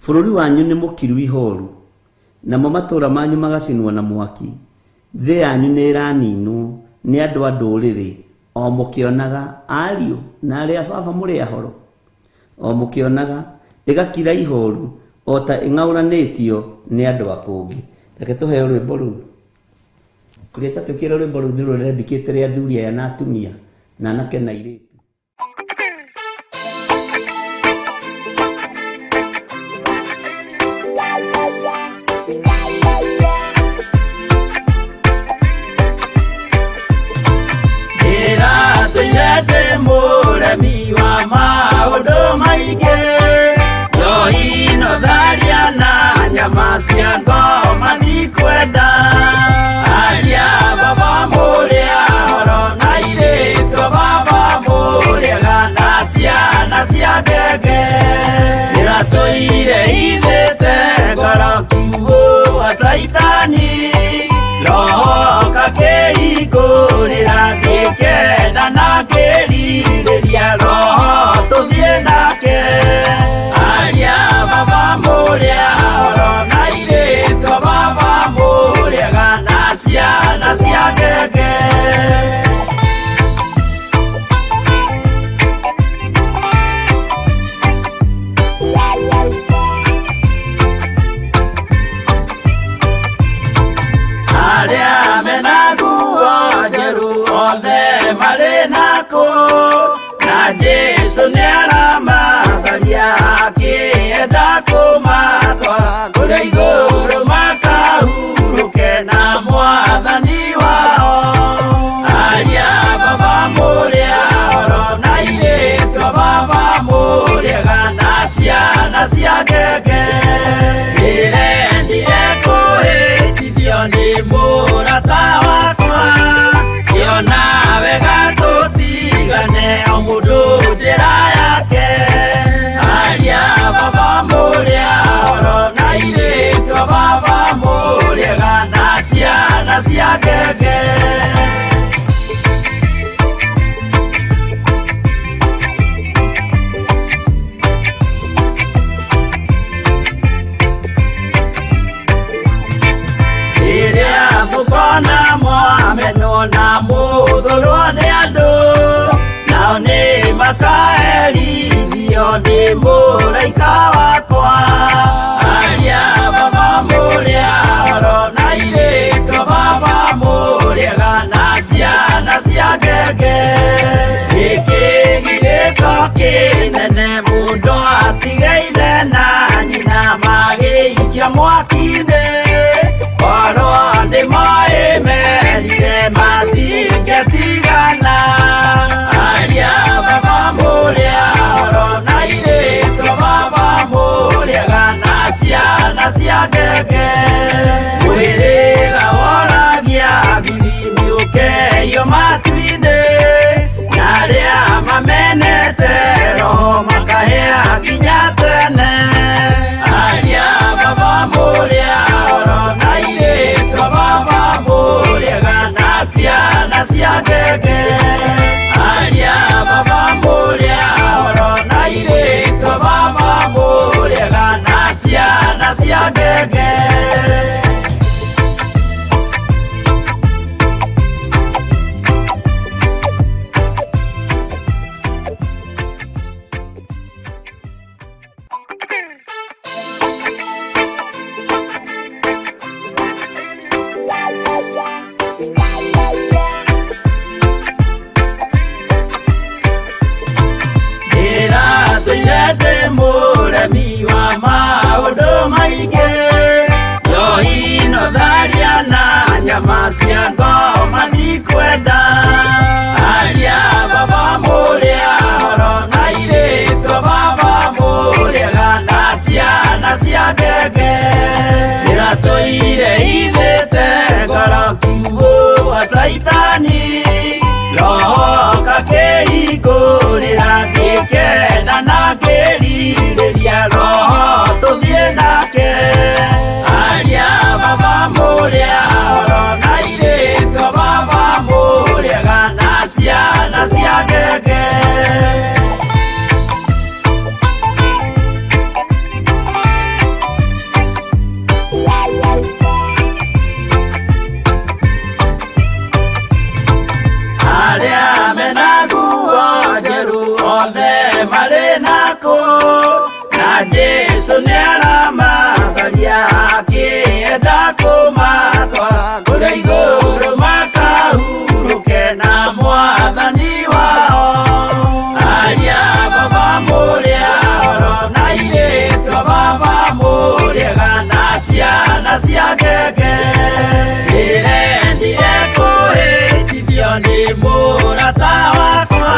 Bũrũri wanyu nĩ mũkiru ihoru, namo matũũra manyu magacinwo na mwaki. Thĩ yanyu nĩ ĩraninwo nĩ andũ a ndũrĩrĩ o mũkĩonaga. Ariũ na arĩa a baba mũrĩ ahoro o mũkĩonaga, ĩgakira ihoru o ta ĩng'aũranĩtio nĩ andũ akũngĩ. Reke tũheo rwĩmbo rũu. Kũrĩa tatwĩkĩra rwĩmbo rũu nĩruo rwendekete rĩa athuri aya na atumia na anake na airĩtu. Mũremi wa maũndũ maingĩ, njohi no tharia na nyama cia ngoma ndikwenda. Aria baba mũrĩaro na airĩtu a baba mũrĩega na ciana cia ngenge, ndĩratũire ithĩte ngoro kiugo wa Saitani, roho kakĩhingũrĩra ngĩkenda na ngĩrirĩria roho tũthiĩ nake. Aria baba mũrĩaro na airĩtu a baba mũrĩega na ciana cia ngenge. Aria mena nguo njerũ othe marĩ nako, na Jesũ nĩaramacaria akĩenda kũmatwara kũrĩa igũrũ makahurũke na Mwathani wao. Aria baba mũrĩaro na airĩtu a baba mũrĩega na ciana cia ngenge, ndĩrendire kũhĩtithio nĩ mũrata wakwa, ngĩona wega tũtigane o mũndũ njĩra yake. Aria baba mũrĩaro na airĩtu a baba mũrĩega na ciana cia ngenge. na muthurwo ni andu nao ni makaerithio ni muraika wakwa aria baba muria oro na irĩko baba muriaga na ciana cia ngenge gĩkĩ gĩrĩko kĩnene mũndũ atigeire na nyina magĩikia mwaki-inĩ oro nĩ moĩmerire matingĩtigana aria baba mũrĩa oro na irĩko baba mũrĩaga na ciana cia ngenge mwĩrĩga woragia birimi ũkeio matu-inĩ na arĩa mamenete roho makahĩa nginya tene aria baba mũrĩa oro na irĩko baba mũrĩaga na ciana cia ngenge aria baba mũrĩa oro na irĩko baba mũrĩaga na ciana cia ngenge mũremi wa maũndũ maingĩ njohino tharia na nyama cia ngoma ndikwenda aria baba mũrĩa oro na irĩko baba mũrĩaga na ciana cia ngenge ndĩratũire ithĩte ngoro kiugo wa caitani roho kakĩhingũrĩra ngĩkena na ngĩrirĩria roho tũthiĩ nake aria baba mũrĩa oro na irĩko baba mũrĩaga na ciana cia ngenge aria mena nguo njerũ othe marĩ nako na Jesũ nĩaramacaria akĩenda kũmatwara kũrĩa igũrũ makahurũke na mwathani wao aria baba mũrĩa oro na irĩko baba mũrĩaga na ciana cia ngenge ndĩrendire kũhĩtithio nĩ mũrata wakwa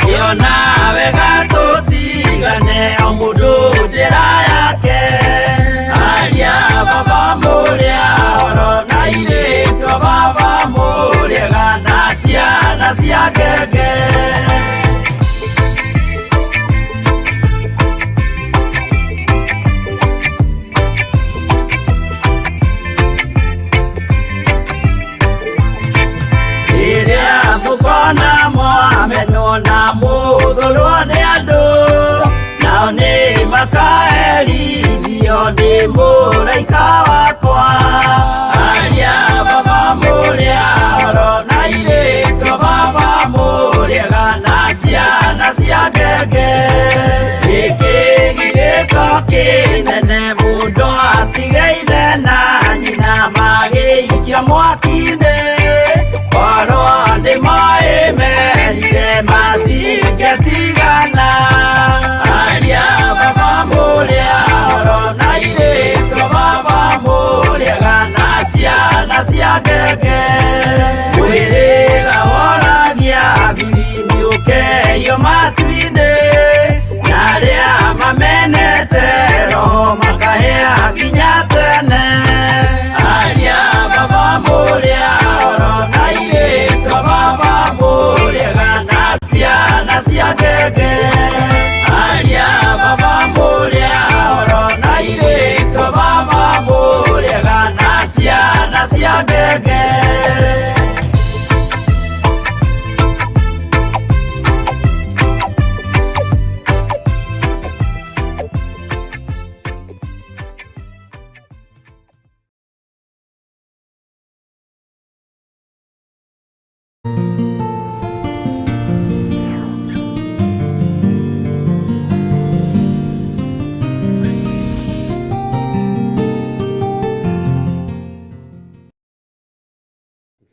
kĩona wega tũtigane o mũndũ njĩra yake aria baba mũrĩa oro na irĩko baba mũrĩaga na ciana cia ngenge mũkona mwamenwo na mũthũrwo nĩ andũ nao nĩ makaerithio nĩ mũraika wakwa aria baba mũrĩa oro na irĩko baba mũrĩaga na ciana cia ngenge gĩkĩ gĩrĩko kĩnene mũndũ atigeire na nyina magĩikia mwaki-inĩ oro nĩ moĩmerire matingĩtigana aria baba mũrĩa oro na irĩko baba mũrĩaga na ciana cia ngenge mwĩrĩga woragia birimi ũkeio matu-inĩ na arĩa mamenete roho makahĩa nginya tene aria baba mũrĩa oro na irĩko baba mũrĩaga na ciana cia ngenge aria baba mũrĩa oro na irĩko baba mũrĩaga na ciana cia ngenge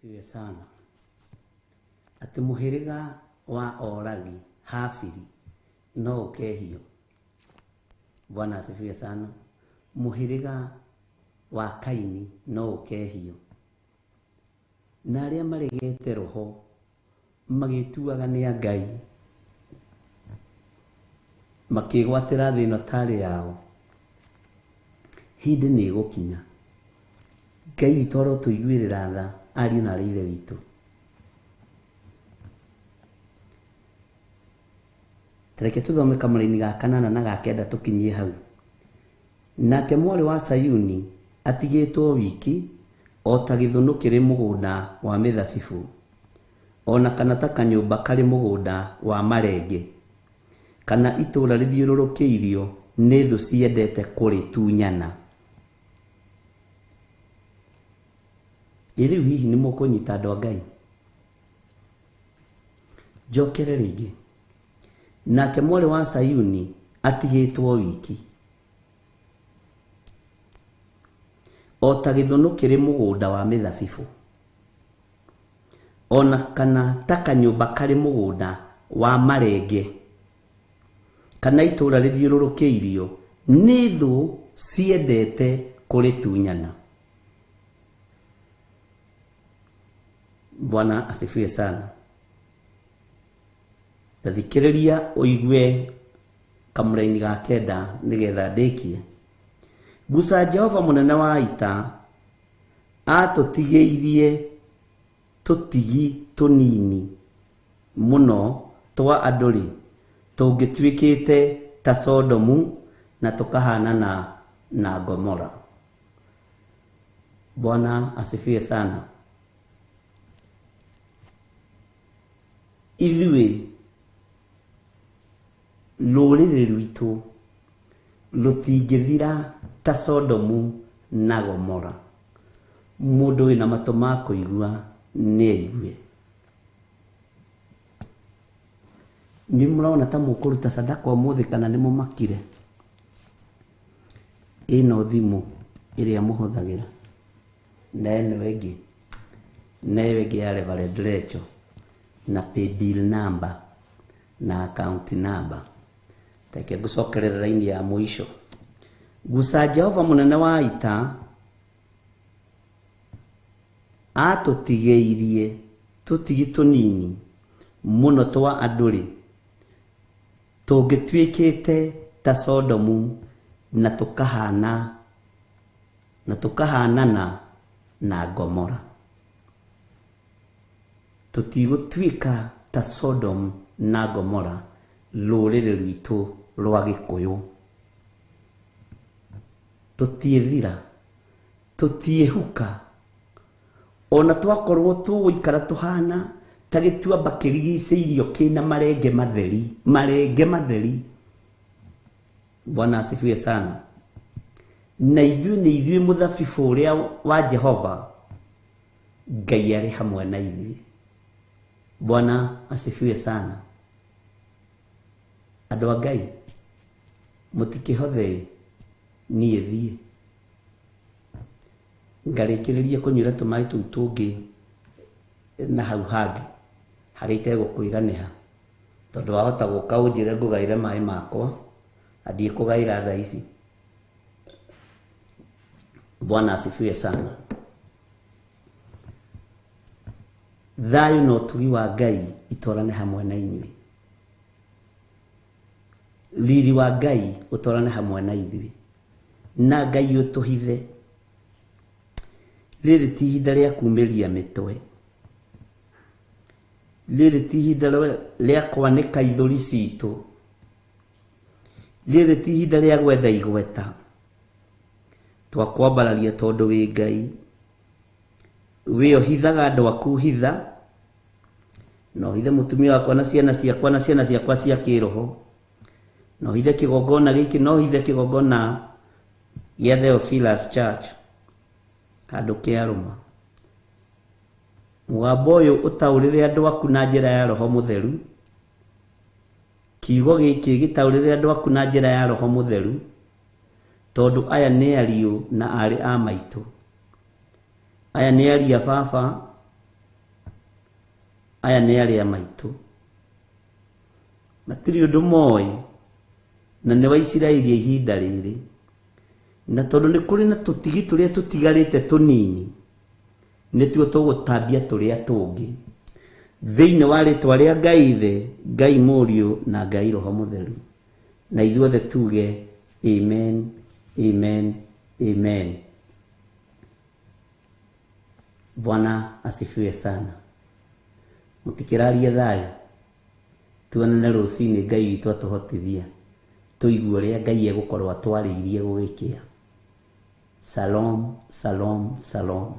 asifiwe sana. Ati muhiriga wa Oragi Hafiri no ukehio. Bwana asifiwe sana. Muhiriga wa Kaini no ukehio. Na aria maregete roho magituaga ni Ngai makigwatira thino tari yao, hindi ni gukinya Ngai witoro tuiguirira tha ari na rire witu. Tereke tuthome kamũraini ga 8 na ga 9 tukinyie hau. Nake mwari wa Sayuni atigĩtwo wiki o ta gĩthũnũ kĩrĩ mũgũnda wa mĩthabibũ, ona kana ta kanyũmba karĩ mũgũnda wa marenge, kana itũũra rĩthiũrũrũkĩirio nĩ thũ ciendete kũrĩtunyana. Rĩu hihi nĩ mũkũnyita andũ a Ngai? Njokere rĩngĩ. Nake mwari wa Sayuni atigĩtwo wiki o ta gĩthũnũ kĩrĩ mũgũnda wa mĩthabibũ, ona kana ta kanyũmba karĩ mũgũnda wa marenge, kana itũũra rĩthiũrũrũkĩirio nĩ thũ ciendete kũrĩtunyana. Bwana asifiwe sana. Tathikĩrĩria ũigue kamũraini ga 9 nĩgetha ndĩkie. Guca Jehova mũnene wa ita atũtigĩirie tũtigi tũnini mũno twa andũ-rĩ, tũngĩtuĩkĩte ta Sodomu na tũkahanana na Gomora. Bwana asifiwe sana. Ithuĩ rũrĩrĩ rwitũ rũtingĩthira ta Sodomu na Gomora. Mũndũ wĩna matũ ma kũigua nĩ aigue. Nĩ mũrona ta mũkũruta sadaka ũmũthĩ kana nĩ mũmakire? Ĩno thimũ ĩrĩa mũhũthagĩra na ĩno ĩngĩ ya Reverend Rachel na paybill number na account number. Take gucokerera raini ya mũico. Guca Jehova mũnene wa ita atũtigĩirie tũtigi tũnini mũno twa andũ-rĩ, tũngĩtuĩkĩte ta Sodomu na tũkahanana na Gomora. Tũtigũtuĩka ta Sodom na Gomora rũrĩrĩ rwitũ rwa Gĩkũyũ. Tũtiĩthira, tũtiĩhuka, ona twakorwo tũgũikara tũhana ta gĩtuamba kĩrigicĩirio kĩna marenge matheri. Bwana asifiwe sana. Na ithuĩ mũthabibũ ũrĩa wa Jehova, Ngai arĩ hamwe na ithuĩ. Bwana asifiwe sana. Andũ a Ngai mũtikĩhothe niĩ thiĩ ngarĩkĩrĩrie kũnyuĩra tũmaĩ tũu tũngĩ na hau hangĩ harĩa itegũkũiganĩha, tondũ wahota gũka ũnjĩre ngũgaĩre maĩ makwa athiĩ kũgaĩra thaa ici. Bwana asifiwe sana. Thayũ na ũtugi wa Ngai itwarane hamwe na inyuĩ. Riri wa Ngai ũtwarane hamwe na ithuĩ. Na Ngai ũtũhithe. Rĩrĩ ti ihinda rĩa kumĩria mĩtwe. Rĩrĩ ti ihinda rĩa kwanĩka ithũri citũ. Rĩrĩ ti ihinda rĩa gwetha igweta. Twakwambararia tondũ wĩ Ngai. Wĩ ohithaga andũ aku hitha. No hithe mũtumia wakwa na ciana ciakwa na ciana ciakwa cia kĩroho. No hithe kĩgongona gĩkĩ, no hithe kĩgongona gĩa Theophilus Church handũ kĩarũma. Mũgambo ũyũ ũtaũrĩre andũ aku na njĩra ya Roho Mũtheru. Kiugo gĩkĩ gĩtaũrĩre andũ aku na njĩra ya Roho Mũtheru, tondũ aya nĩ ariũ na arĩ a maitũ. Aya nĩ ariũ a baba aya nĩ arĩa maitũ matirĩ ũndũ moĩ na nĩ wa Isiraeli ihinda rĩrĩ na tondũ nĩ kũrĩ na tũtigi tũrĩa tũtigarĩte tũnini nĩtuo tũgũtambia tũrĩa tũngĩ thĩinĩ wa rĩtwa rĩa Ngai Ithe, Ngai Mũriũ na Ngai Roho Mũtheru, na ithuothe tuge amen, amen, amen. Bwana asifiwe sana. Mutikirarie thayo, tuonane rũcinĩ Ngai witũ atũhotithia tũigue ũrĩa Ngai egũkorwo atwarĩirie gũgĩkĩa. Shalom, shalom, shalom.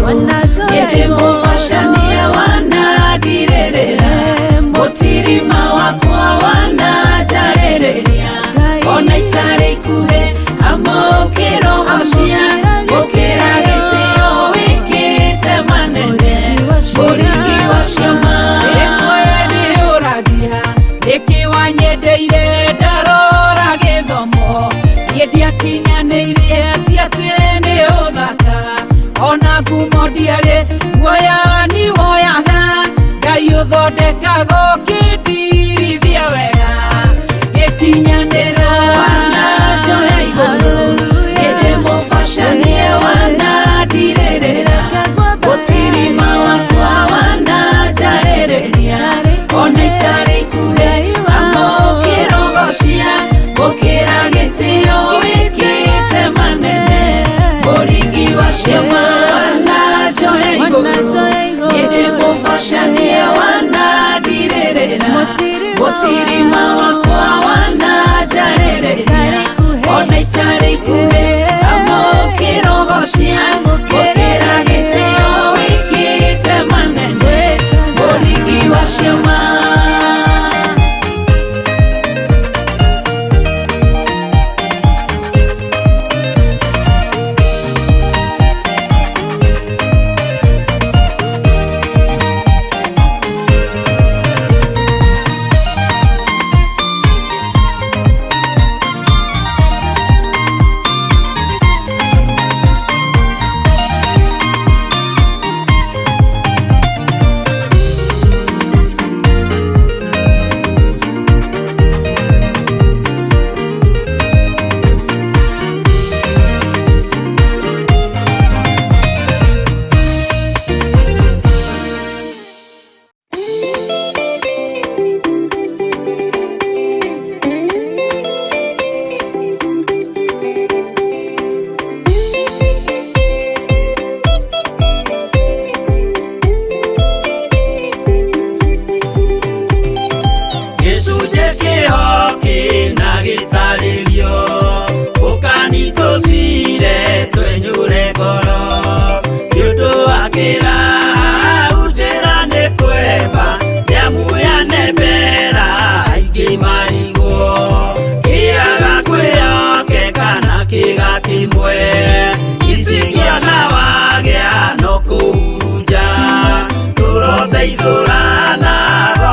Wana joy,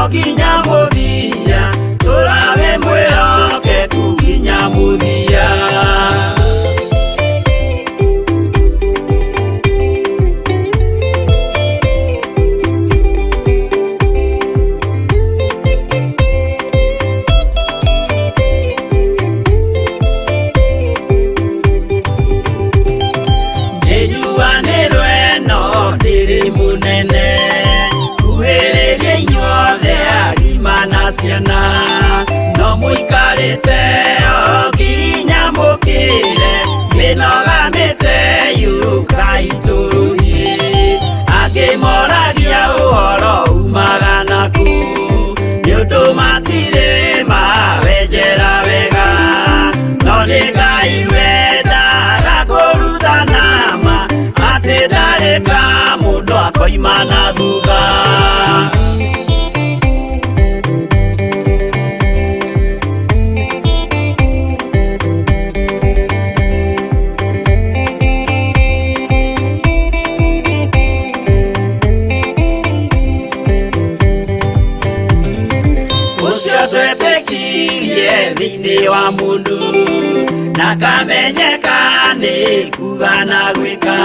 no nginya muthia turage mwihokeku nginya muthia. No muikarite o nginya mukire minogamite yuka ituruhi angimoragia uhoro umaga naku niundu matire mawenjera wega no ni Ngai wendaga kuruta nama ati ndareka mundu akoima na thutha. Thini wa mundu na kamenyeka ni kuga na gwika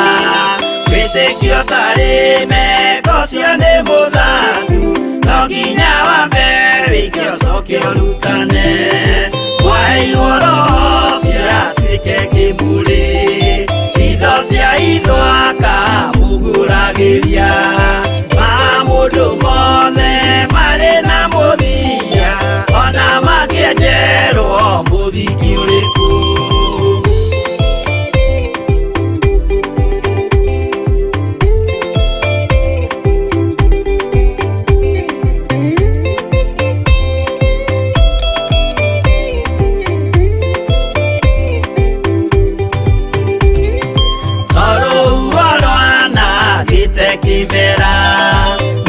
witikio tari meko cio ni muthatu no nginya wambe wikio cokio rutane waheirwo roho cia tuike kimuri itho cia ithwaka muguragiria ma mundu mothe mari na muthia ona magienjerwo muthiki uriku. Kimera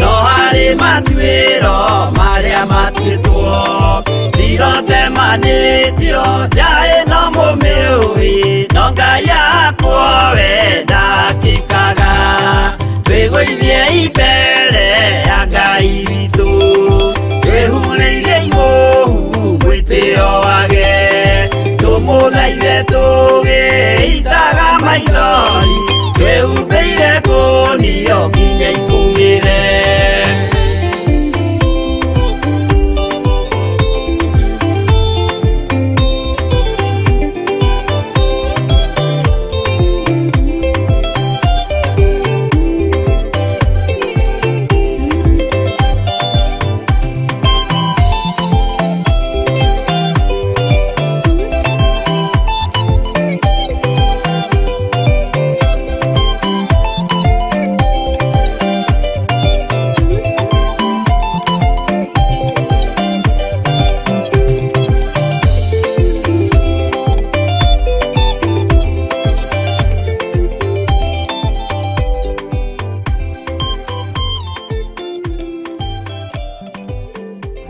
no hari matwiro maria matwitwo sirote manitio jae no mumiui no Ngai yakwo wenda kikaga twigwithie ibere ya Ngai witu twehureire imuhu mwitio wage tumuthaithe tugiitaga maithori twehumbeire kunio nginya ikumire.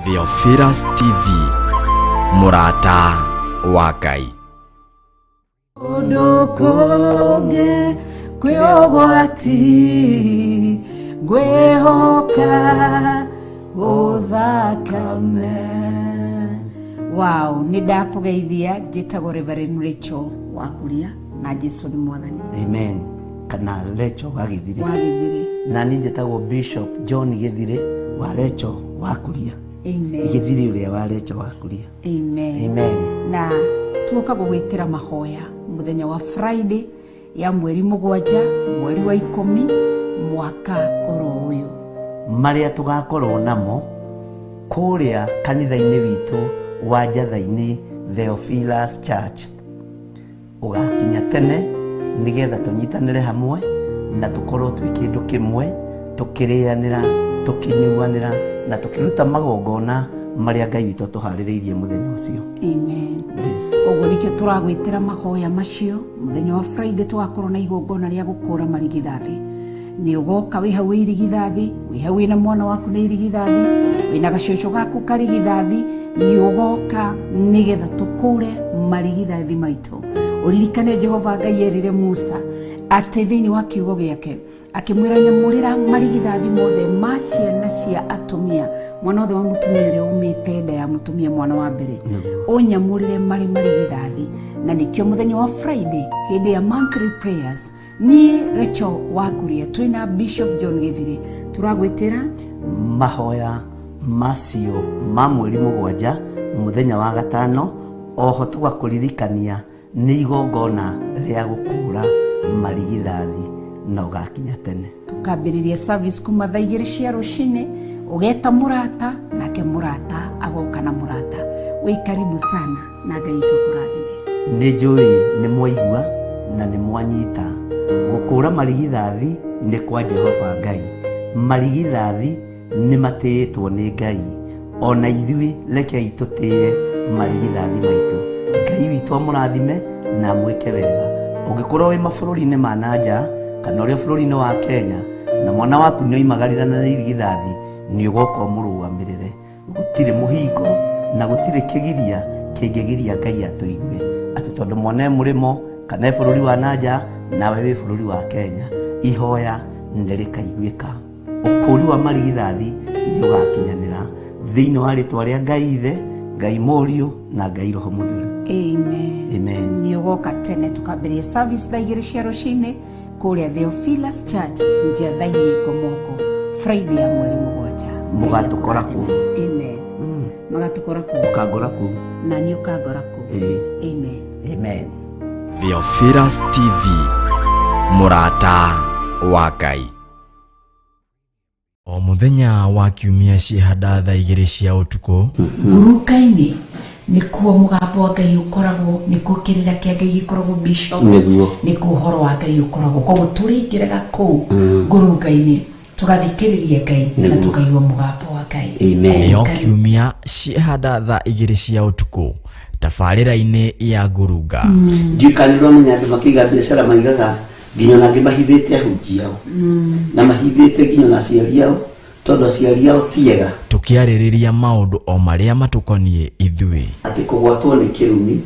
Theophilus TV, murata wa Ngai. Unukunge kwiogwati ngwihoka uthakame. Wow, nidakugeithia njitagwo Reverend Rachel Wakuria na Jesu ni mwathani. Amen. Kana Rachel Wagithire. Na njitagwo Bishop John Githire wa Rachel Wakuria. Amen. Igithiri uria wa Rachel Wakuria. Amen. Amen. Na tuoka gugwitira mahoya muthenya wa Friday ya mweri 7 mweri wa 10 mwaka oro uyu maria tugakorwo namo kuria kanitha-ini witu wa Njatha-ini Theophilus Church ugakinya tene nigetha tunyitanire hamwe na tukorwo twi kindu kimwe tukirianira tukinyuanira na tukiruta magongona maria Ngai witu tuhaririirie muthenya ucio. Amen. Ogo nikyo turagwitira mahoya macio muthenya wa Friday tugakorwo na igongona ria gukura marigithathi. Ni ugoka wi hau irigithathi, wi hau na mwana waku na irigithathi, wi na gacoco gaku karigithathi, ni ugoka nigetha tukure marigithathi maitu. uririkane Jehova Ngai erire Musa atĩ thĩinĩ wa kiugo gĩake akĩmwĩra nyamũrĩra marigithathi mothe ma ciana cia atumia, mwana wothe wa mutumia ũrĩa umĩte nda ya mutumia mwana wa mbere ũnyamũrĩre marĩ marigithathi. Na nĩkĩo mũthenya wa Friday hĩndĩ ya monthly prayers niĩ Rachel Wakuria twĩna Bishop John Githiri turagwĩtĩra mahoya macio ma mweri mũgwanja mũthenya wa gatano. Oho tũgakũririkania nĩ igongona rĩa gũkũra marigithathi na ũgakinya tene. Tukambĩrĩria service kuma thaa 2 cia rũcinĩ, ũgeta mũrata nake mũrata agoka na mũrata. Wĩ karibu sana na Ngai tũkũrathime. Nĩ njũĩ nĩ mwaigua na nĩ mwanyita. Gũkũra marigithathi nĩ kwa Jehova Ngai. Marigithathi nĩ matĩĩtwo nĩ Ngai. Ona ithuĩ rekei tũtĩe marigithathi maitũ. Ngai witũ amũrathime na mwĩke wega. Ũngĩkorwo wĩ mabũrũri-inĩ ma nanja kana ũrĩ bũrũri-inĩ wa Kenya na mwana waku nĩ oimagarĩra na irigithathi, nĩ ũgoka ũmũrũgamĩrĩre. Gũtirĩ mũhingo na gũtirĩ kĩgiria kĩngĩgiria Ngai atũigue atĩ tondũ mwana mũrĩmo kana bũrũri wa nanja nawe wĩ bũrũri wa Kenya, ihoya nĩ rĩkaiguĩka. Ũkũri wa marigithathi nĩ ũgakinyanĩra thĩinĩ wa rĩtwa rĩa Ngai Ithe, Ngai Mũriũ na Ngai Roho Mũtheru. Amen. Amen. Nĩ ũgoka tene tukambĩrĩria service thaa 2 cia rũcinĩ kũrĩa Theophilus Church Njathainĩ Komoko Friday ya mweri mũgwanja. Mũgatũkora kũ? Amen. Mũgatũkora kũ? Ũkangora kũ? Na niĩ ũkangora kũ? Amen. Amen. Theophilus TV, mũrata wa Ngai. O muthenya wa kiumia ciĩhanda thaa 2 cia ũtukũ Nguruka-inĩ nĩkuo mũgambo wa Ngai ũkoragwo, nĩkuo kĩrĩra kĩa Ngai gĩkoragwo Bishop, nĩkuo ũhoro wa Ngai ũkoragwo. Koguo tũrĩingĩraga kũu nguruka-inĩ tũgathikĩrĩria Ngai na tũkaigua mũgambo wa Ngai. nĩyo kiumia ciĩhanda thaa 2 cia ũtukũ tabarĩra-inĩ ya ngurunga. Ndikanĩrwo mũnyandũ makĩiga biacara maigaga nginya nangĩ mahithĩte ahunjia ao na mahithĩte nginya na aciari ao tondũ aciari ao tiega. Tũkĩarĩrĩria maũndũ o marĩa matũkoniĩ ithuĩ. Atĩ kũgwatwo nĩ kĩrumi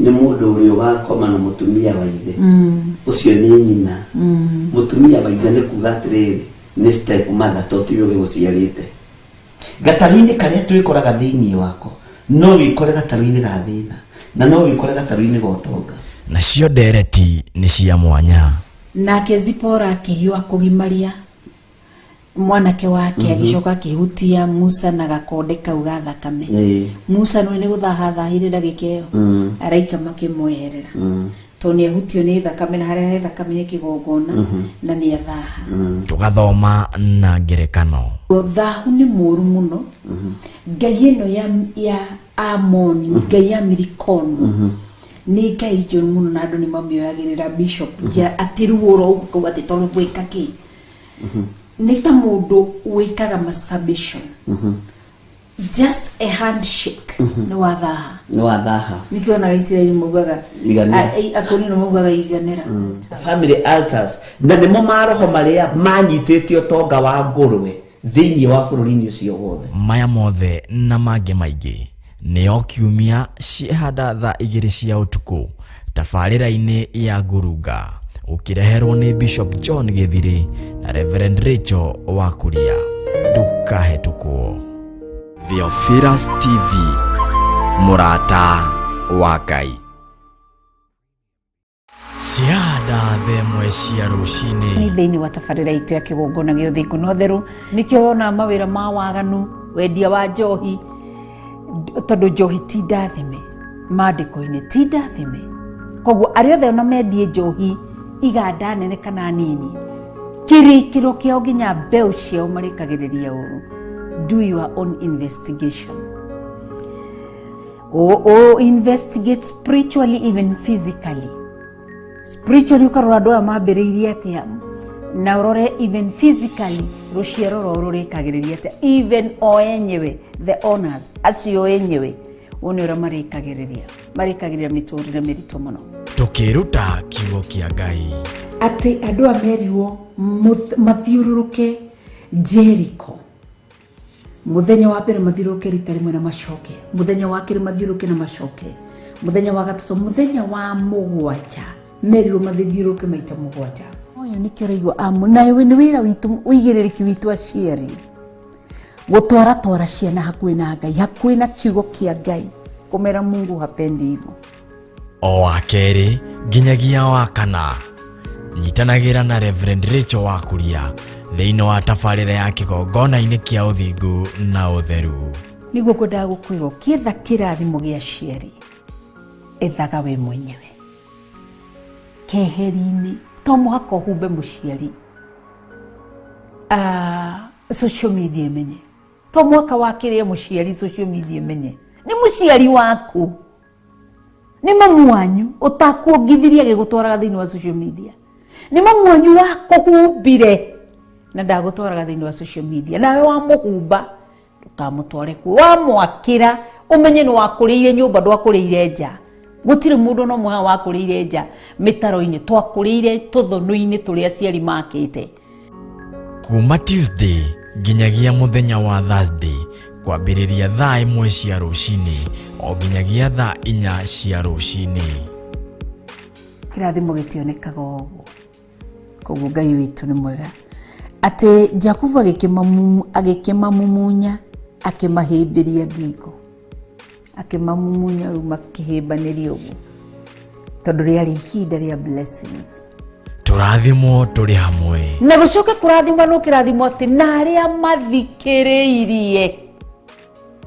nĩ mũndũ ũrĩa wakoma na mũtumia wa ithe, ũcio nĩ nyina. Mũtumia wa ithe nĩ kuga atĩrĩrĩ nĩ step mother to tiwe gũciarĩte. Gatarũ-inĩ karĩa twĩkoraga thĩinĩ wako no wĩkore gatarũ-inĩ ga thĩna na no wĩkore gatarũ-inĩ ga ũtonga. Nacio ndereti nĩ cia mwanya. Nake Zipora akĩhiũha kũgimaria mwanake wake agĩcoka akĩhutia Musa na gakonde kau ga thakame. Musa nĩ gũthahathahire ndagĩka ĩyo araika makĩmweherera tondũ nĩ ahutio nĩ thakame na harĩa he thakame he kĩgongona na nĩ athaha. Tũgathoma na ngerekano. Thahu nĩ mũũru mũno. Ngai ĩno ya Amoni, Ngai ya Milikono nĩ Ngai njũru mũno na andũ nĩ mamĩoyagĩrĩra Bishop atĩ ruo ũguo atĩ tondũ gwĩka kĩ. Nĩ ta mũndũ wĩkaga masturbation. Just a handshake nĩ wathaha. Nĩ wathaha. Nĩkĩo na Israeli maugaga akorino maugaga iganĩra. Family altars na nĩmo maroho marĩa manyitĩte ũtonga wa ngũrwe thĩinĩ wa bũrũri-inĩ ũcio wothe. Maya mothe na mangĩ maingĩ nĩyo kiumia ciĩhanda thaa 2 cia ũtukũ tabarĩra-inĩ ya ngurunga ũkĩreherwo nĩ Bishop John Githiri na Reverend Rachel Wakuria. Ndũkahĩtũkwo. Theophilus TV, mũrata wa Ngai. Ciĩhanda thaa 1 cia rũcinĩ thĩinĩ wa tabarĩra itũ ya kĩgongona gĩa ũthingu na ũtheru nĩkĩo wona mawĩra ma waganu, wendia wa njohi, tondũ njohi ti ndathime maandĩko-inĩ, ti ndathime. Koguo arĩa othe ona mendie njohi iganda nene kana nini, kĩrĩkĩro kĩao nginya mbeũ ciao marĩkagĩrĩria ũru. Do your own investigation. Investigate spiritually, even physically. Spiritually ukarora andũ aya mambĩrĩirie atĩa na urore even physically rũciaro rwao rũrĩkagĩrĩria atĩa, even o enyewe the owners acio enyewe one ũrĩa marĩkagĩrĩria mĩtũrĩre mĩritũ mũno. Tũkĩruta kiugo kĩa Ngai atĩ andũ aya merirwo mathiũrũrũke Jericho. Muthenya wa mbere mathiũrũrũke rita rĩmwe na macoke, muthenya wa kerĩ mathiũrũrũke na macoke, muthenya wa gatatu muthenya wa mugwanja meriro mathithiruke maita mugwanja oyo nikio raigwa amu nawe ni wira witu uigiririki witu aciari gutwara ciana hakuhi na Ngai hakuhi na kiugo kia Ngai kumera Mungu hapendi hivyo. O wa keri nginyagia wa kana nyitanagira na Reverend Rachel Wakuria thiini wa tabarĩra ya kigongona-inĩ kia uthingu na utheru. Niguo ngwendaga gukwirwo kietha kirathimo gia ciari ethaga we mwenyewe keheri-ini to muhaka humbe muciari social media imenye to muhaka wakirie muciari social media imenye ni muciari waku ni mamu wanyu utakuongithiria gigutwaraga thiini wa social media ni mamu wanyu wakuhumbire na ndagutwaraga thiini wa social media nawe wa muhumba ndukamutware ku wa mwakira umenye ni wakuriire nyumba ndwakuriire nja gutire mundu no mwa wakuriire nja mitaro-ini twakuriire tuthonu-ini turia aciari makite. Kuma Tuesday nginyagia muthenya wa Thursday kwambiriria thaa 1 cia rucini o nginyagia thaa 4 cia rucini. Kirathimo gitionekaga uguo koguo Ngai witu ni mwega ati Jakubu agikimamumunya akimahimbiria ngingo akimamumunya makihimbanĩria uguo tondu riari ihinda ria blessings. Turathimwo turi hamwe na gucoka kurathimwa no kirathimo ati na aria mathikiriirie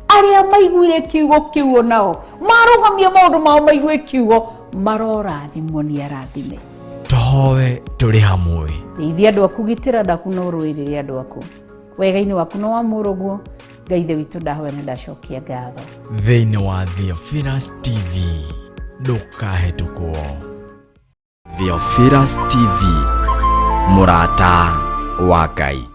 aria maiguire kiugo kiu nao marugamia maundu mao maigue kiugo marorathimwo ni arathime. Tohowe turi hamwe Ithi andu aku gitira ndaku no ruirire andu aku wega-ini waku no wa muruguo Ngai ithe witu ndahoya na ndacokia ngatho thiini wa Theophilus TV ndukahetũkwo. Theophilus TV murata wa Ngai.